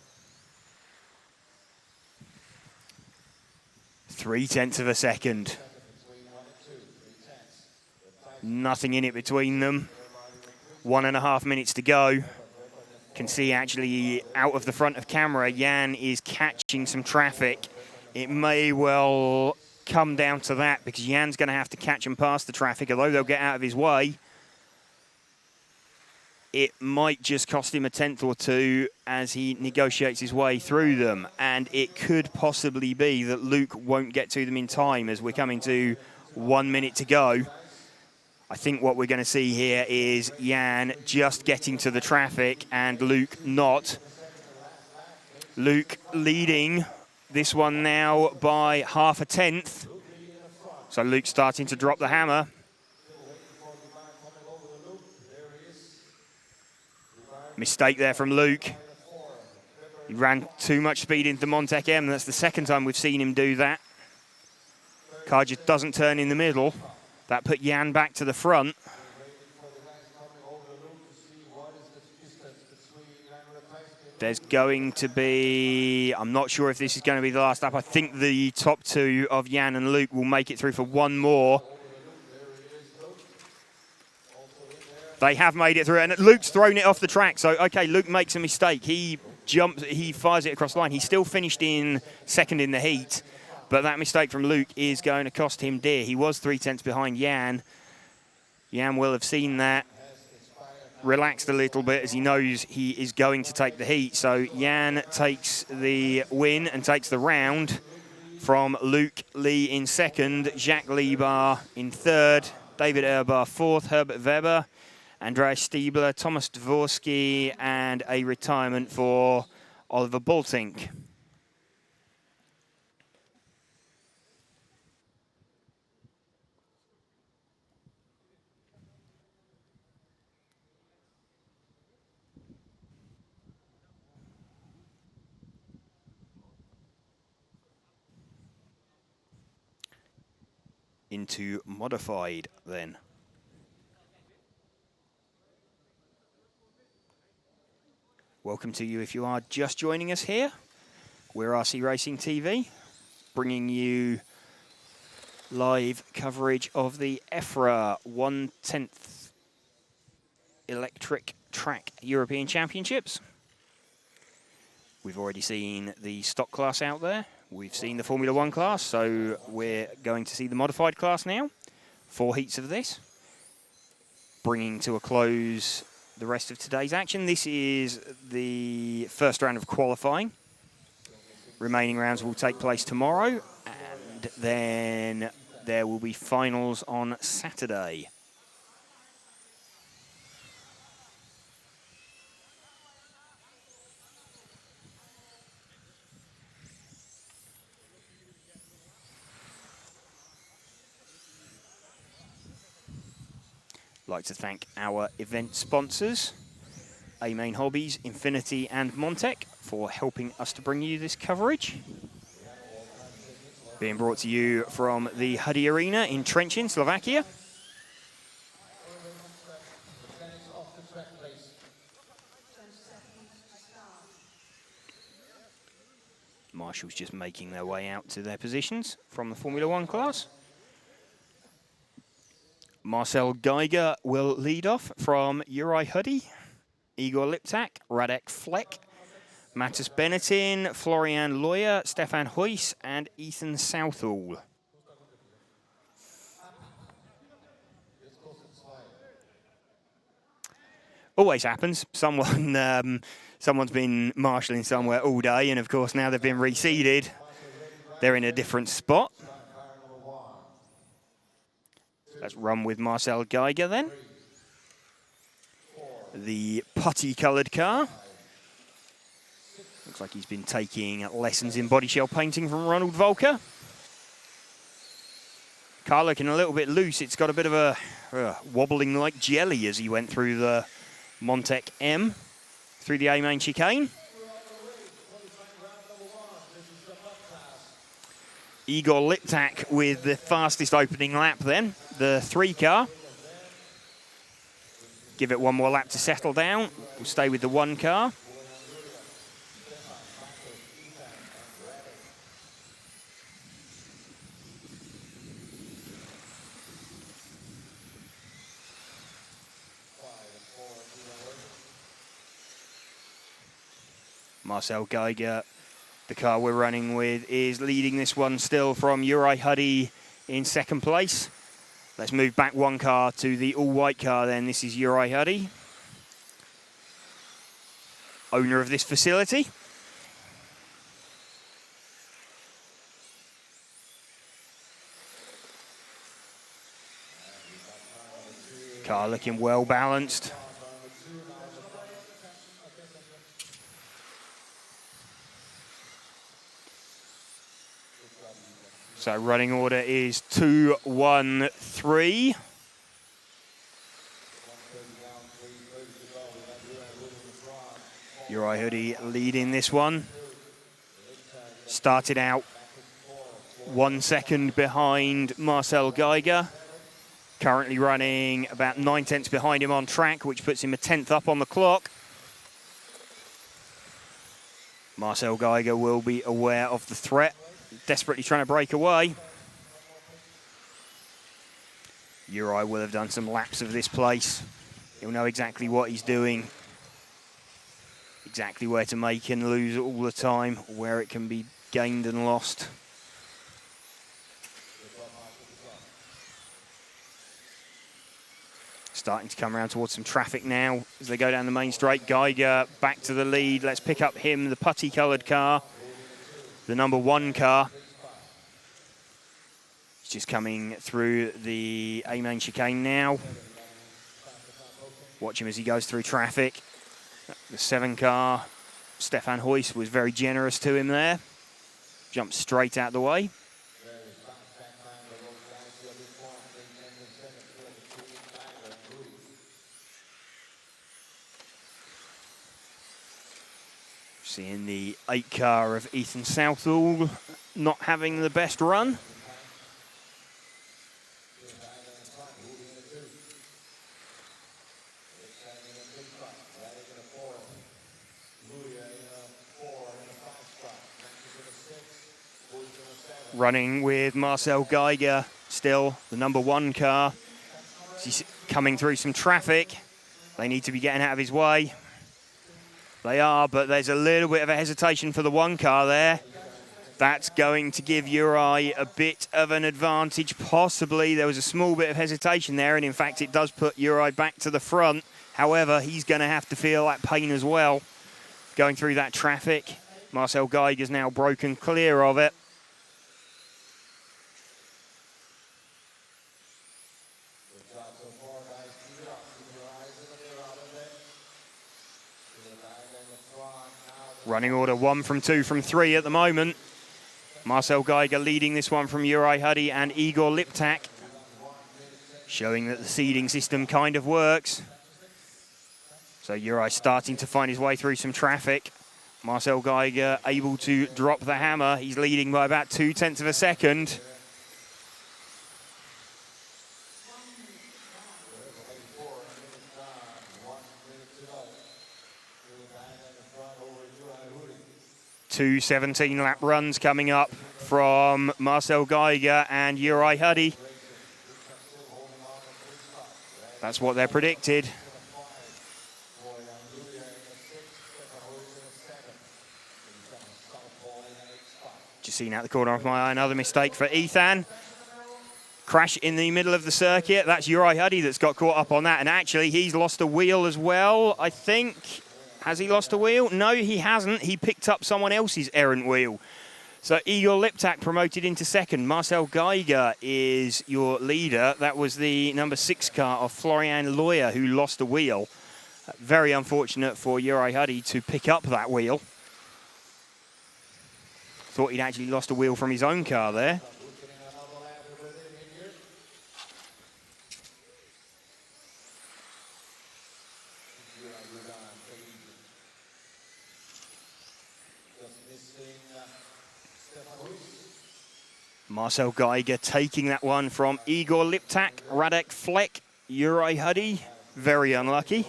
3/10 of a second. Nothing in it between them. 1.5 minutes to go. Can see actually out of the front of camera, Jan is catching some traffic. It may well come down to that because Jan's going to have to catch and pass the traffic, although they'll get out of his way. It might just cost him 1/10 or 2 as he negotiates his way through them. And it could possibly be that Luke won't get to them in time as we're coming to 1 minute to go. I think what we're going to see here is Jan just getting to the traffic and Luke not. Luke leading this one now by 1/2. So Luke's starting to drop the hammer. Mistake there from Luke. He ran too much speed into the Montec M. That's the second time we've seen him do that. Car just doesn't turn in the middle. That put Jan back to the front. There's going to be, I'm not sure if this is going to be the last lap. I think the top 2 of Jan and Luke will make it through for 1 more. They have made it through, and Luke's thrown it off the track. So, okay, Luke makes a mistake. He jumps, he fires it across the line. He still finished in second in the heat. But that mistake from Luke is going to cost him dear. He was 3/10 behind Jan. Jan will have seen that, relaxed a little bit as he knows he is going to take the heat. So Jan takes the win and takes the round from Luke Lee in second, Jacques Liebar in third, David Erbar fourth, Herbert Weber, Andreas Stiebler, Thomas Dvorsky, and a retirement for Oliver Bultink. into modified then. Welcome to you if you are just joining us here. We're RC Racing TV, bringing you live coverage of the EFRA 1/10 Electric Track European Championships. We've already seen the stock class out there. We've seen the Formula 1 class, so we're going to see the modified class now. 4 heats of this, bringing to a close the rest of today's action. This is the first round of qualifying. Remaining rounds will take place tomorrow, and then there will be finals on Saturday. I'd like to thank our event sponsors, A-Main Hobbies, Infinity and Montec, for helping us to bring you this coverage. Being brought to you from the Hudi Arena in Trenčín, Slovakia. Marshals just making their way out to their positions from the Formula 1 class. Marcel Geiger will lead off from Juraj Hudi, Igor Liptak, Radek Fleck, Matus Benettin, Florian Loyer, Stefan Huys, and Ethan Southall. Always happens. Someone's been marshalling somewhere all day, and of course now they've been reseeded. They're in a different spot. Let's run with Marcel Geiger then. The putty-coloured car. Looks like he's been taking lessons in body shell painting from Ronald Volker. Car looking a little bit loose. It's got a bit of a wobbling like jelly as he went through the Montec M, through the A-Main chicane. Igor Liptak with the fastest opening lap then, the 3 car. Give it one more lap to settle down. We'll stay with the 1 car. Marcel Geiger, the car we're running with, is leading this one still from Juraj Hudi in 2nd place. Let's move back 1 car to the all-white car then. This is Juraj Hudi, owner of this facility. Car looking well balanced. So running order is 2, 1, 3. Juraj Hudi leading this one. Started out 1 second behind Marcel Geiger. Currently running about 9 tenths behind him on track, which puts him a 10th up on the clock. Marcel Geiger will be aware of the threat, desperately trying to break away. Juraj will have done some laps of this place. He'll know exactly what he's doing, exactly where to make and lose all the time, where it can be gained and lost. Starting to come around towards some traffic now as they go down the main straight. Geiger back to the lead. Let's pick up him, the putty-coloured car, the number 1 car. He's just coming through the A-Main chicane now. Watch him as he goes through traffic. The 7 car, Stefan Huys, was very generous to him there. Jumped straight out the way. Seeing the 8 car of Ethan Southall not having the best run. running with Marcel Geiger, still the number 1 car. He's coming through some traffic. They need to be getting out of his way. They are, but there's a little bit of a hesitation for the 1 car there. That's going to give Uri a bit of an advantage, possibly. There was a small bit of hesitation there, and in fact, it does put Uri back to the front. However, he's going to have to feel that pain as well, going through that traffic. Marcel Geiger's now broken clear of it. Running order 1 from 2 from 3 at the moment. Marcel Geiger leading this one from Uri Huddy and Igor Liptak, showing that the seeding system kind of works. So Uri starting to find his way through some traffic. Marcel Geiger able to drop the hammer. He's leading by about 0.2 of a second. Two 17-lap runs coming up from Marcel Geiger and Uri Huddy. That's what they're predicted. Just seen out the corner of my eye, another mistake for Ethan. Crash in the middle of the circuit. That's Uri Huddy that's got caught up on that. And actually, he's lost a wheel as well, I think. Has he lost a wheel? No, he hasn't. He picked up someone else's errant wheel. So Igor Liptak promoted into second. Marcel Geiger is your leader. That was the number 6 car of Florian Loyer who lost a wheel. Very unfortunate for Uri Huddy to pick up that wheel. Thought he'd actually lost a wheel from his own car there. Marcel Geiger taking that one from Igor Liptak, Radek Fleck, Uri Huddy. Very unlucky.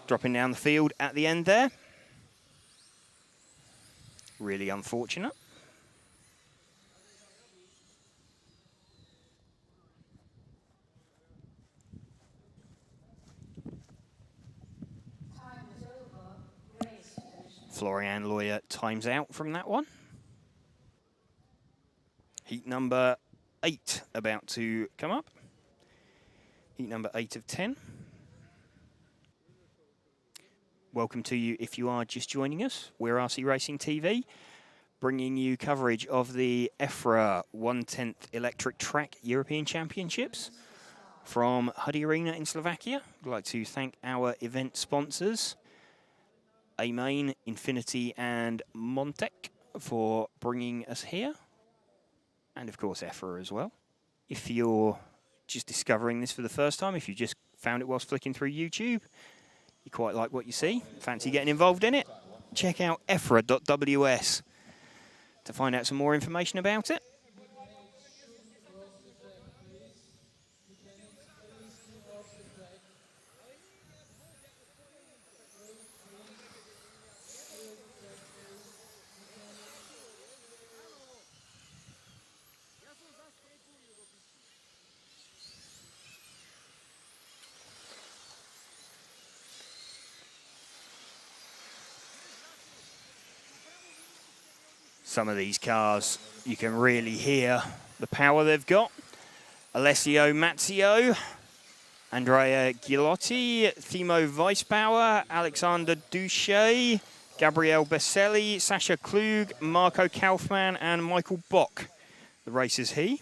Dropping down the field at the end there. Really unfortunate. Florian Loyer times out from that one. Heat number 8 about to come up. Heat number 8 of 10. Welcome to you if you are just joining us. We're RC Racing TV, bringing you coverage of the EFRA 1/10 Electric Track European Championships from Huddy Arena in Slovakia. I'd like to thank our event sponsors, A-Main, Infinity and Montec, for bringing us here. And of course EFRA as well. If you're just discovering this for the first time, if you just found it whilst flicking through YouTube, you quite like what you see, fancy getting involved in it, check out EFRA.ws to find out some more information about it. Some of these cars, you can really hear the power they've got. Alessio Mazzio, Andrea Gilotti, Timo Weisbauer, Alexander Duche, Gabriele Besselli, Sascha Klug, Marco Kaufmann, and Michael Bock. The race is he.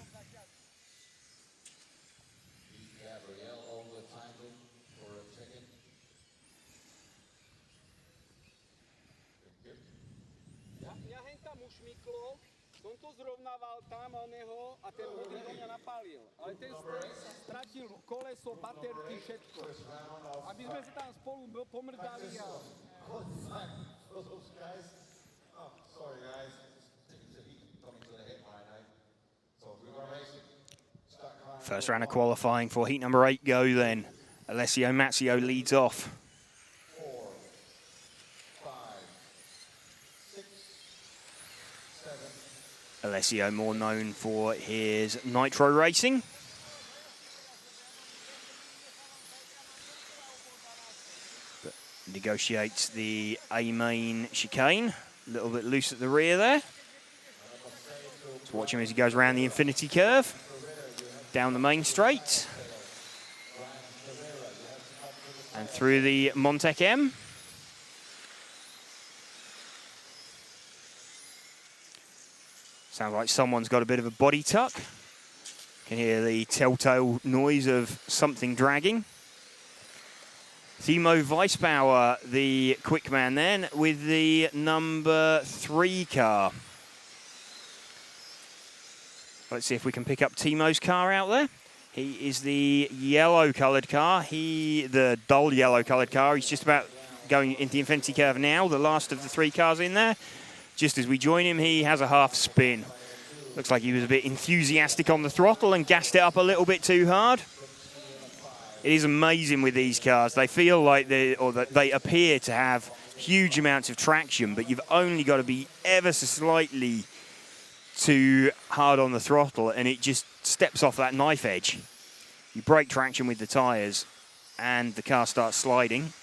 First round of qualifying for heat number 8 go then. Alessio Mazzio leads off. 4, 5, 6, 7, Alessio, more known for his nitro racing. But negotiates the A-main chicane. A little bit loose at the rear there. Let's watch him as he goes around the infinity curve. Down the main straight. And through the Montec M. Sounds like someone's got a bit of a body tuck. Can hear the telltale noise of something dragging. Timo Weissbauer, the quick man then, with the number 3 car. Let's see if we can pick up Timo's car out there. He is the yellow-coloured car. The dull yellow-coloured car. He's just about going into the infinity curve now, the last of the 3 cars in there. Just as we join him, he has a half spin. Looks like he was a bit enthusiastic on the throttle and gassed it up a little bit too hard. It is amazing with these cars. They feel like they appear to have huge amounts of traction, but you've only got to be ever so slightly too hard on the throttle and it just steps off that knife edge. You break traction with the tyres and the car starts sliding.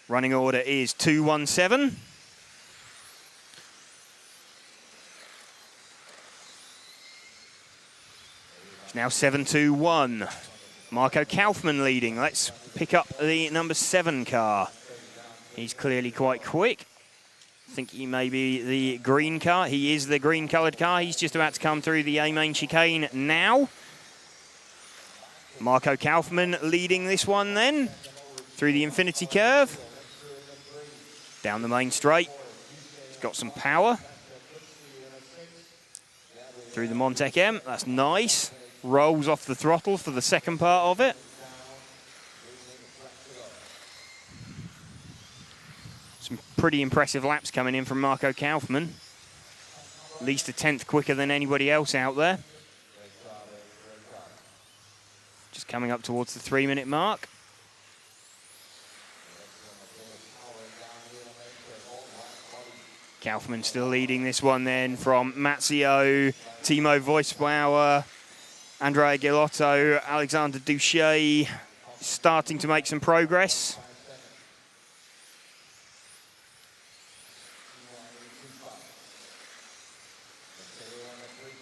Running order is 217. It's now 721. Marco Kaufmann leading. Let's pick up the number 7 car. He's clearly quite quick. I think he may be the green car. He is the green-coloured car. He's just about to come through the A-main chicane now. Marco Kaufmann leading this one then. Through the infinity curve. Down the main straight. He's got some power. Through the Montec M. That's nice. Rolls off the throttle for the second part of it. Some pretty impressive laps coming in from Marco Kaufmann. At least a 10th quicker than anybody else out there. Just coming up towards the 3-minute mark. Kaufmann still leading this one then from Mazzio, Timo Weissbauer, Andrea Gilotto, Alexander Douchet starting to make some progress.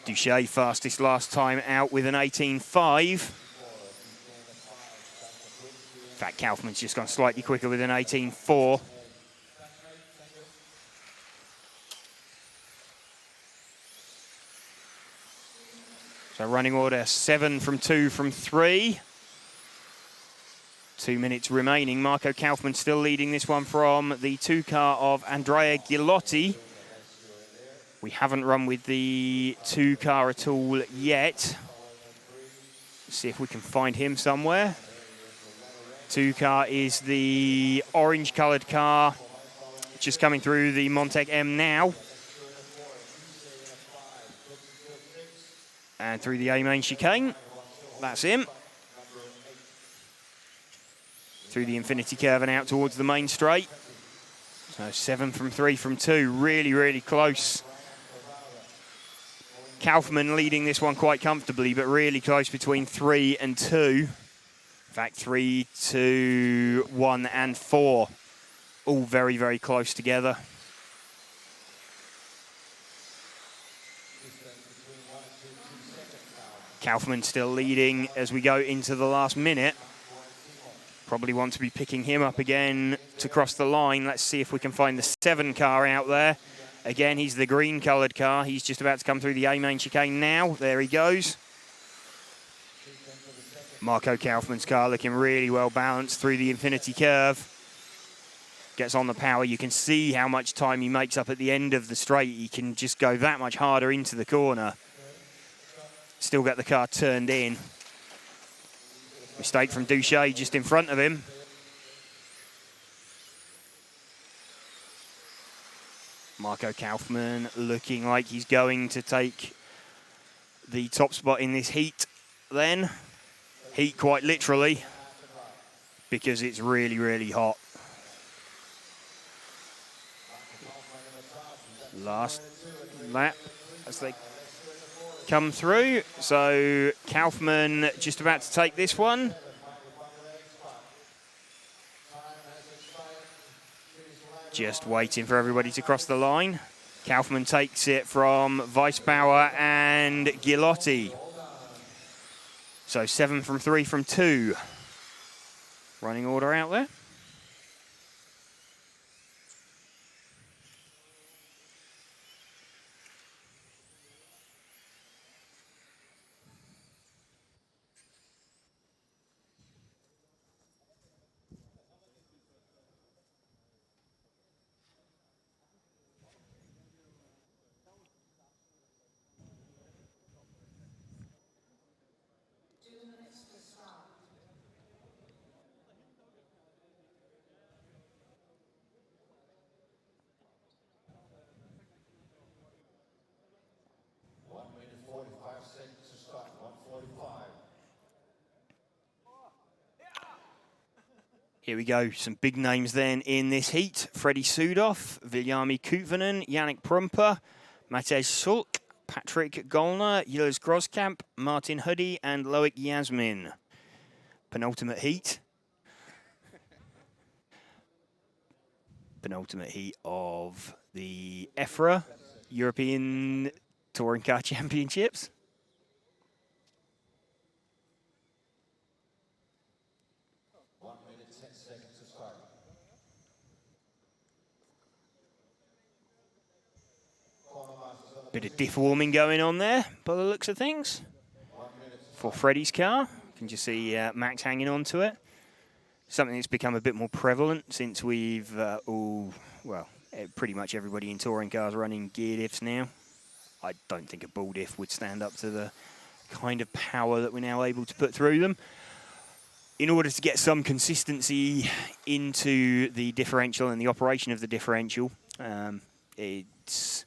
Douchet fastest last time out with an 18.5. In fact, Kaufmann's just gone slightly quicker with an 18.4. So running order 7 from 2 from 3. 2 minutes remaining. Marco Kaufmann still leading this one from the 2 car of Andrea Gilotti. We haven't run with the 2 car at all yet. Let's see if we can find him somewhere. 2 car is the orange coloured car. Just coming through the Montec M now. And through the A-main chicane. That's him. Through the infinity curve and out towards the main straight. So 7 from 3 from 2. Really, really close. Kaufmann leading this one quite comfortably, but really close between 3 and 2. In fact, 3, 2, 1 and 4. All very, very close together. Kaufmann still leading as we go into the last minute. Probably want to be picking him up again to cross the line. Let's see if we can find the 7 car out there. Again, he's the green coloured car. He's just about to come through the A-main chicane now. There he goes. Marco Kaufmann's car looking really well balanced through the infinity curve. Gets on the power. You can see how much time he makes up at the end of the straight. He can just go that much harder into the corner. Still got the car turned in. Mistake from Douchet just in front of him. Marco Kaufmann looking like he's going to take the top spot in this heat then. Heat quite literally, because it's really, really hot. Last lap as they come through. So Kaufmann just about to take this one. Just waiting for everybody to cross the line. Kaufmann takes it from Weissbauer and Ghilotti. So 7 from 3 from 2. Running order out there. Here we go, some big names then in this heat. Freddie Sudoff, Viljami Kuutvanen, Yannick Prumper, Matej Sulk, Patrick Gollner, Jules Groskamp, Martin Huddy and Loic Yasmin. Penultimate heat. Penultimate heat of the EFRA European Touring Car Championships. Bit of diff warming going on there by the looks of things. For Freddie's car, you can just see Max hanging on to it. Something that's become a bit more prevalent since we've pretty much everybody in touring cars running gear diffs now. I don't think a ball diff would stand up to the kind of power that we're now able to put through them. In order to get some consistency into the differential and the operation of the differential, it's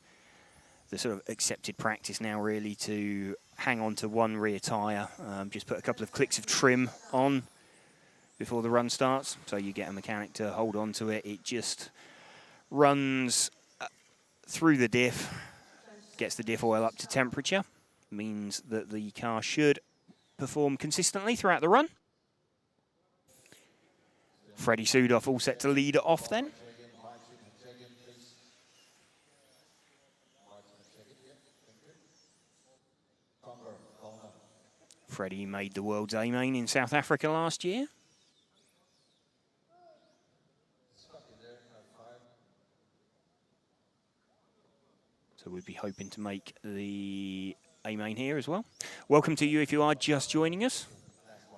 the sort of accepted practice now really to hang on to one rear tyre, just put a couple of clicks of trim on before the run starts, so you get a mechanic to hold on to it. It just runs through the diff, gets the diff oil up to temperature, means that the car should perform consistently throughout the run. Freddie Sudoff all set to lead it off then. Freddie made the world's A-main in South Africa last year. So we'd be hoping to make the A-main here as well. Welcome to you if you are just joining us.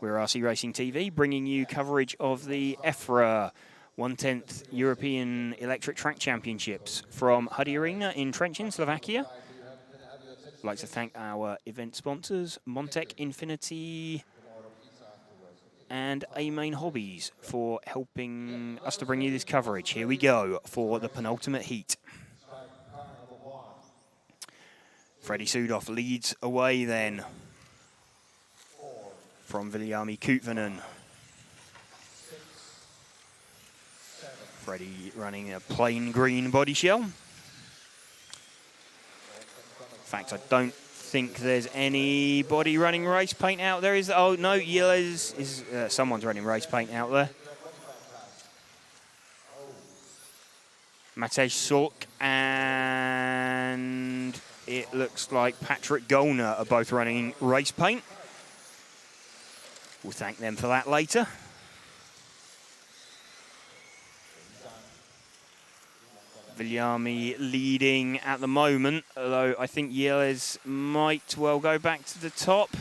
We're RC Racing TV, bringing you coverage of the EFRA 1/10th European Electric Track Championships from Huddy Arena in Trenčín, Slovakia. I'd like to thank our event sponsors, Montec Infinity and A-Main Hobbies, for helping us to bring you this coverage. Here we go for the penultimate heat. Freddie Sudoff leads away then from Viljami Kuutvanen. Freddie running a plain green body shell. In fact, I don't think there's anybody running race paint out there. Oh no, someone's running race paint out there. Matej Sulk and it looks like Patrick Gollner are both running race paint. We'll thank them for that later. Viljami leading at the moment, although I think Yelez might well go back to the top.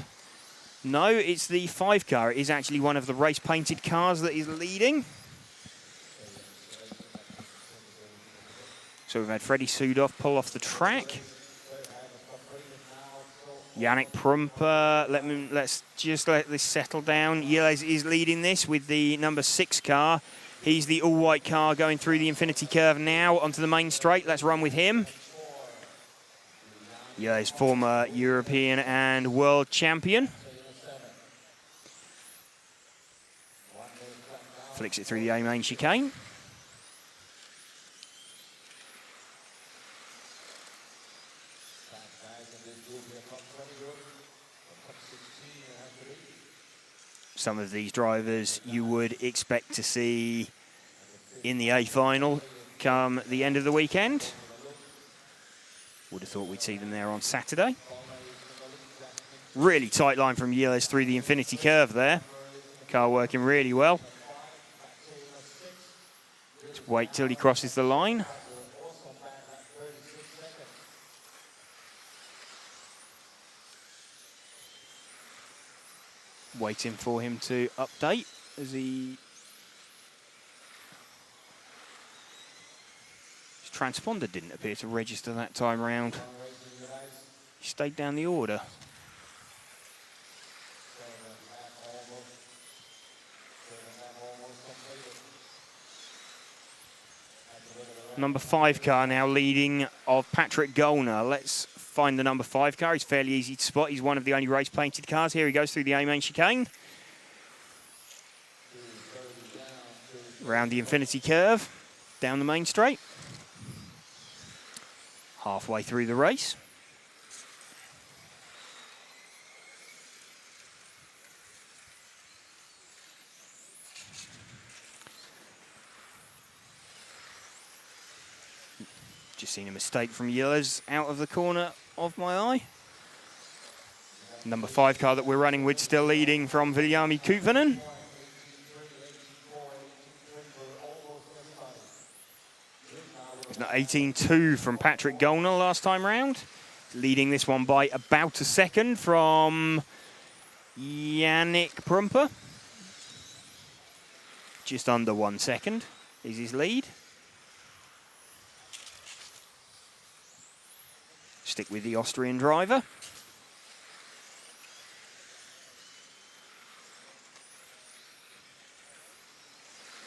No, it's the 5 car. It is actually one of the race-painted cars that is leading. So we've had Freddie Sudoff pull off the track. Yannick Prumper, let's just let this settle down. Yelez is leading this with the number 6 car. He's the all-white car going through the infinity curve now onto the main straight. Let's run with him. Yelez, former European and world champion. Flicks it through the A-main chicane. Some of these drivers you would expect to see in the A final come the end of the weekend. Would have thought we'd see them there on Saturday. Really tight line from Yilles through the infinity curve there. Car working really well. Just wait till he crosses the line. Waiting for him to update as he... His transponder didn't appear to register that time round. He stayed down the order. Number 5 car now leading of Patrick Gollner. Let's find the number 5 car. He's fairly easy to spot. He's one of the only race painted cars. Here he goes through the A-main chicane. Round the infinity curve, down the main straight. Halfway through the race. Just seen a mistake from Yilles out of the corner of my eye. Number 5 car that we're running with still leading from Viljami Kuutvanen. It's not 18.2 from Patrick Gollner last time round. Leading this one by about a second from Yannick Prumper. Just under 1 second is his lead. Stick with the Austrian driver.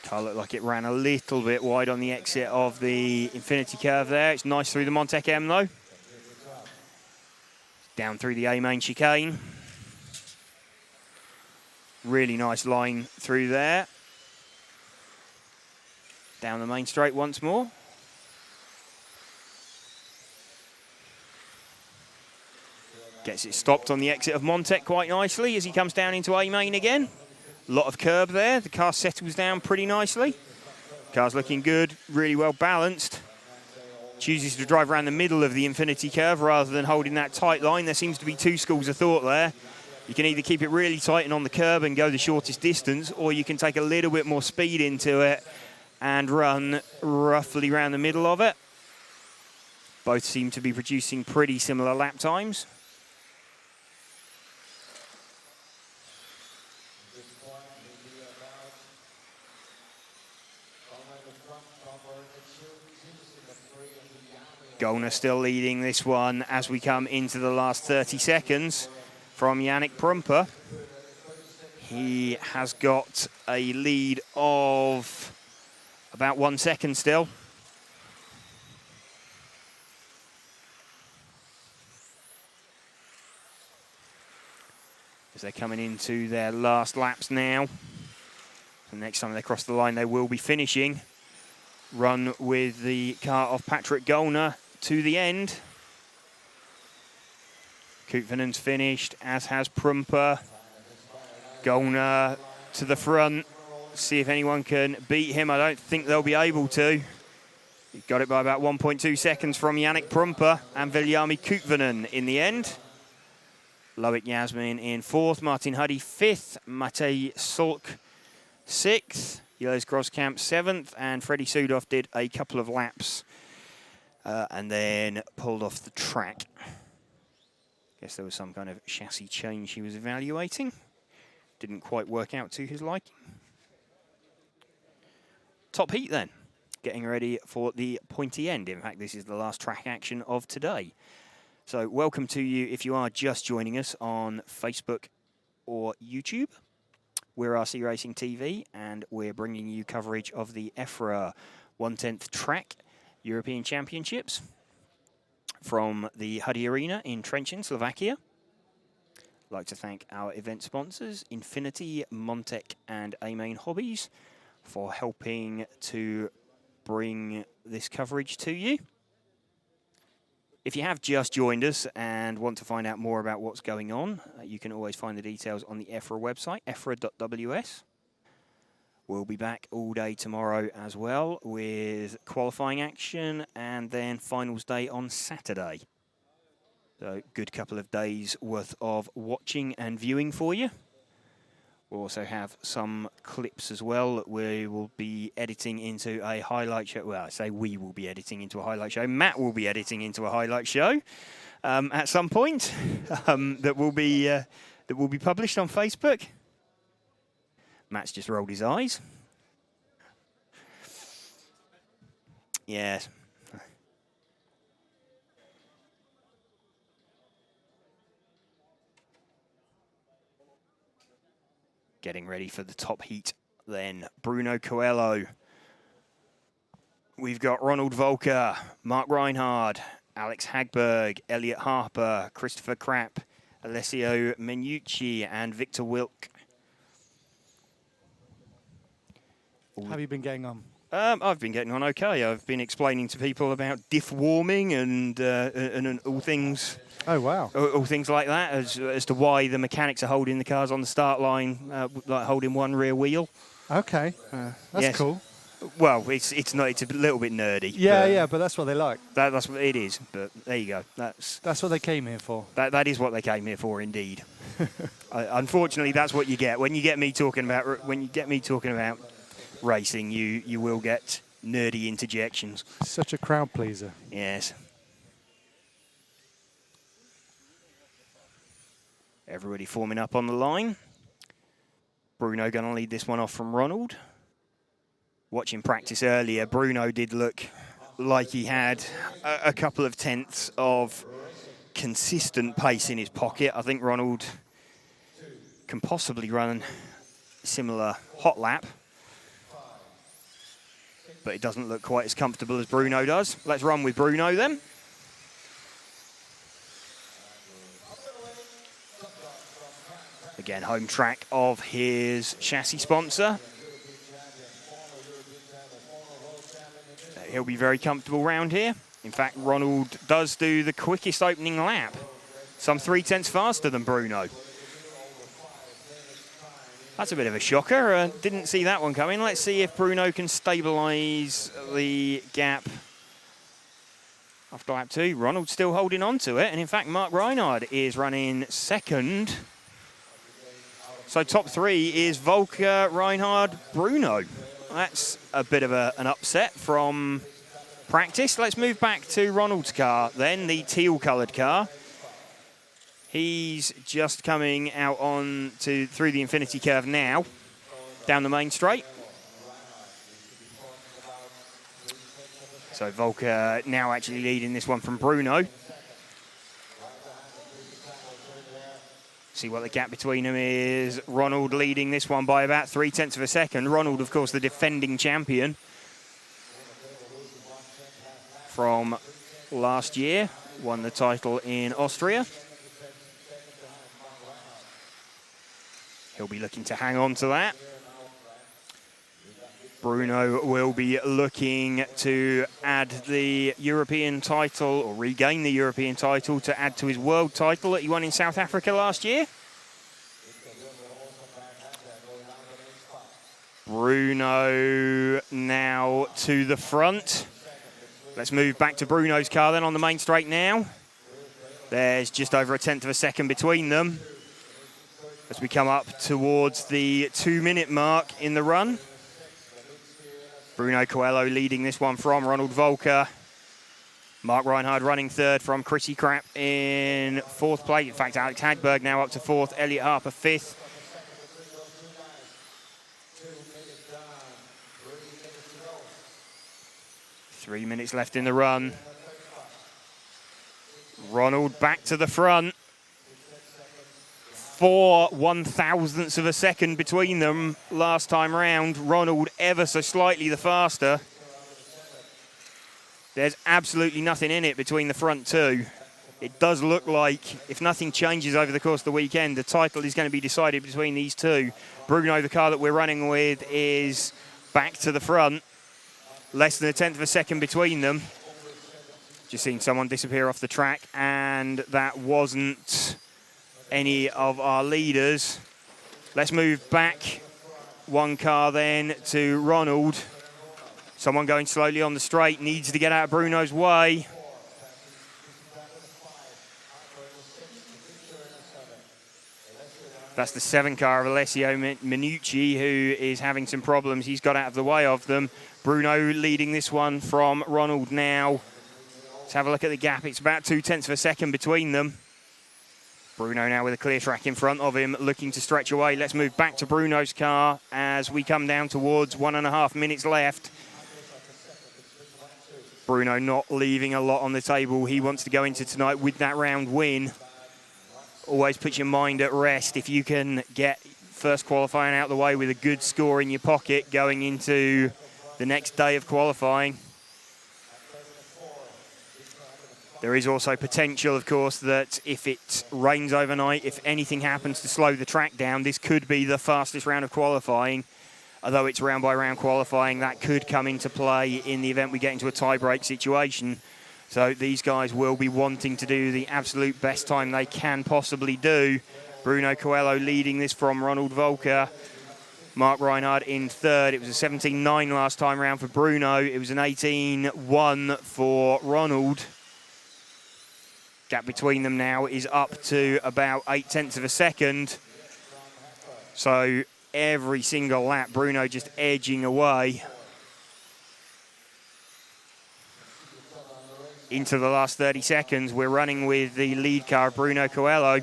Car looked like it ran a little bit wide on the exit of the infinity curve there. It's nice through the Montec M though. Down through the A-main chicane. Really nice line through there. Down the main straight once more. Gets it stopped on the exit of Montec quite nicely as he comes down into A-main again. A lot of curb there. The car settles down pretty nicely. Car's looking good, really well balanced. Chooses to drive around the middle of the infinity curve rather than holding that tight line. There seems to be two schools of thought there. You can either keep it really tight and on the curb and go the shortest distance, or you can take a little bit more speed into it and run roughly around the middle of it. Both seem to be producing pretty similar lap times. Gollner still leading this one as we come into the last 30 seconds from Yannick Prumper. He has got a lead of about 1 second still. As they're coming into their last laps now. The next time they cross the line, they will be finishing. Run with the car of Patrick Gollner to the end. Kuutvanen's finished, as has Prumper. Gollner to the front. See if anyone can beat him. I don't think they'll be able to. He got it by about 1.2 seconds from Yannick Prumper and Viljami Kuutvanen in the end. Loic Yasmin in 4th, Martin Huddy 5th, Matej Sulk 6th, Yilles Groskamp 7th, and Freddie Sudoff did a couple of laps and then pulled off the track. Guess there was some kind of chassis change he was evaluating. Didn't quite work out to his liking. Top heat then, getting ready for the pointy end. In fact, this is the last track action of today. So welcome to you if you are just joining us on Facebook or YouTube. We're RC Racing TV, and we're bringing you coverage of the EFRA 1/10 Track European Championships from the Huddy Arena in Trenčín, Slovakia. I'd like to thank our event sponsors, Infinity, Montec, and A-Main Hobbies, for helping to bring this coverage to you. If you have just joined us and want to find out more about what's going on, you can always find the details on the EFRA website, efra.ws. We'll be back all day tomorrow as well with qualifying action and then finals day on Saturday. So good couple of days worth of watching and viewing for you. We'll also have some clips as well that we will be editing into a highlight show. Well, I say we will be editing into a highlight show. Matt will be editing into a highlight show at some point that will be published on Facebook. Matt's just rolled his eyes. Yes. Getting ready for the top heat then. Bruno Coelho. We've got Ronald Volker, Mark Reinhard, Alex Hagberg, Elliot Harper, Christopher Krapp, Alessio Menucci, and Victor Wilk. How have you been getting on? I've been getting on okay. I've been explaining to people about diff warming and all things. Oh wow! All things like that, as to why the mechanics are holding the cars on the start line, like holding one rear wheel. Okay, that's cool. Well, it's not. It's a little bit nerdy. Yeah, but that's what they like. That's what it is. But there you go. That's what they came here for. That is what they came here for, indeed. Unfortunately, that's what you get when you get me talking about racing. You will get nerdy interjections. Such a crowd pleaser. Yes. Everybody forming up on the line. Bruno going to lead this one off from Ronald. Watching practice earlier, Bruno did look like he had a couple of tenths of consistent pace in his pocket. I think Ronald can possibly run a similar hot lap, but it doesn't look quite as comfortable as Bruno does. Let's run with Bruno then. Again, home track of his chassis sponsor. He'll be very comfortable round here. In fact, Ronald does do the quickest opening lap, some 3/10 faster than Bruno. That's a bit of a shocker. Didn't see that one coming. Let's see if Bruno can stabilise the gap after lap 2. Ronald's still holding on to it. And in fact, Mark Reinhard is running second. So top 3 is Volker, Reinhard, Bruno. That's a bit of an upset from practice. Let's move back to Ronald's car then, the teal-coloured car. He's just coming out through the infinity curve now, down the main straight. So Volker now actually leading this one from Bruno. See what the gap between them is. Ronald leading this one by about 3/10 of a second. Ronald, of course, the defending champion from last year. Won the title in Austria. He'll be looking to hang on to that. Bruno will be looking to add the European title, or regain the European title, to add to his world title that he won in South Africa last year. Bruno now to the front. Let's move back to Bruno's car then on the main straight now. There's just over 1/10 of a second between them as we come up towards the 2-minute mark in the run. Bruno Coelho leading this one from Ronald Volker. Mark Reinhard running third from Chrissy Krapp in 4th place. In fact, Alex Hagberg now up to 4th. Elliot Harper 5th. Three minutes left in the run. Ronald back to the front. 4 1/1000ths of a second between them last time round. Ronald ever so slightly the faster. There's absolutely nothing in it between the front two. It does look like, if nothing changes over the course of the weekend, the title is going to be decided between these two. Bruno, the car that we're running with, is back to the front. Less than 1/10 of a second between them. Just seen someone disappear off the track, and that wasn't any of our leaders. Let's move back one car then to Ronald. Someone going slowly on the straight, needs to get out of Bruno's way. That's the 7 car of Alessio Minucci, who is having some problems. He's got out of the way of them. Bruno leading this one from Ronald now. Let's have a look at the gap. It's about 0.2 of a second between them. Bruno now with a clear track in front of him, looking to stretch away. Let's move back to Bruno's car as we come down towards 1.5 minutes left. Bruno not leaving a lot on the table. He wants to go into tonight with that round win. Always put your mind at rest if you can get first qualifying out of the way with a good score in your pocket going into the next day of qualifying. There is also potential, of course, that if it rains overnight, if anything happens to slow the track down, this could be the fastest round of qualifying. Although it's round-by-round qualifying, that could come into play in the event we get into a tie-break situation. So these guys will be wanting to do the absolute best time they can possibly do. Bruno Coelho leading this from Ronald Volker. Mark Reinhard in third. It was a 17.9 last time round for Bruno. It was an 18.1 for Ronald. Gap between them now is up to about 0.8 of a second. So every single lap, Bruno just edging away. Into the last 30 seconds, we're running with the lead car, Bruno Coelho.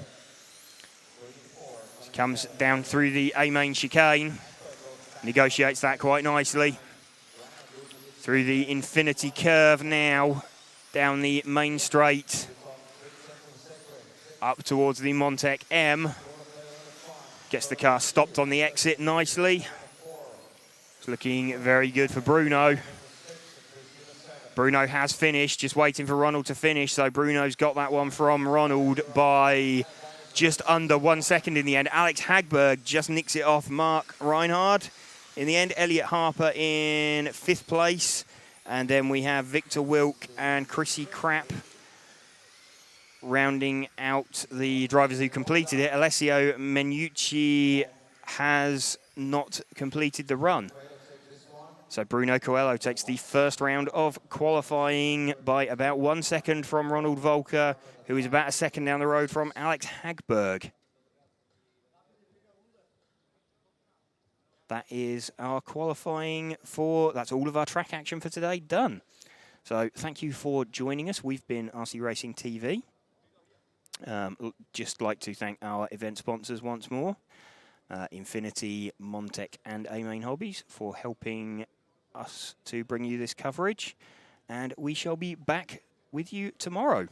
Comes down through the A-main chicane. Negotiates that quite nicely. Through the infinity curve now, down the main straight. Up towards the Montec M. Gets the car stopped on the exit nicely. It's looking very good for Bruno. Bruno has finished, just waiting for Ronald to finish. So Bruno's got that one from Ronald by just under 1 second in the end. Alex Hagberg just nicks it off Mark Reinhard. In the end, Elliot Harper in 5th place. And then we have Victor Wilk and Chrissy Krapp rounding out the drivers who completed it. Alessio Menucci has not completed the run. So Bruno Coelho takes the first round of qualifying by about 1 second from Ronald Volker, who is about a second down the road from Alex Hagberg. That is our qualifying for, that's all of our track action for today done. So thank you for joining us. We've been RC Racing TV. Just like to thank our event sponsors once more, Infinity, Montec and A-Main Hobbies, for helping us to bring you this coverage. And we shall be back with you tomorrow.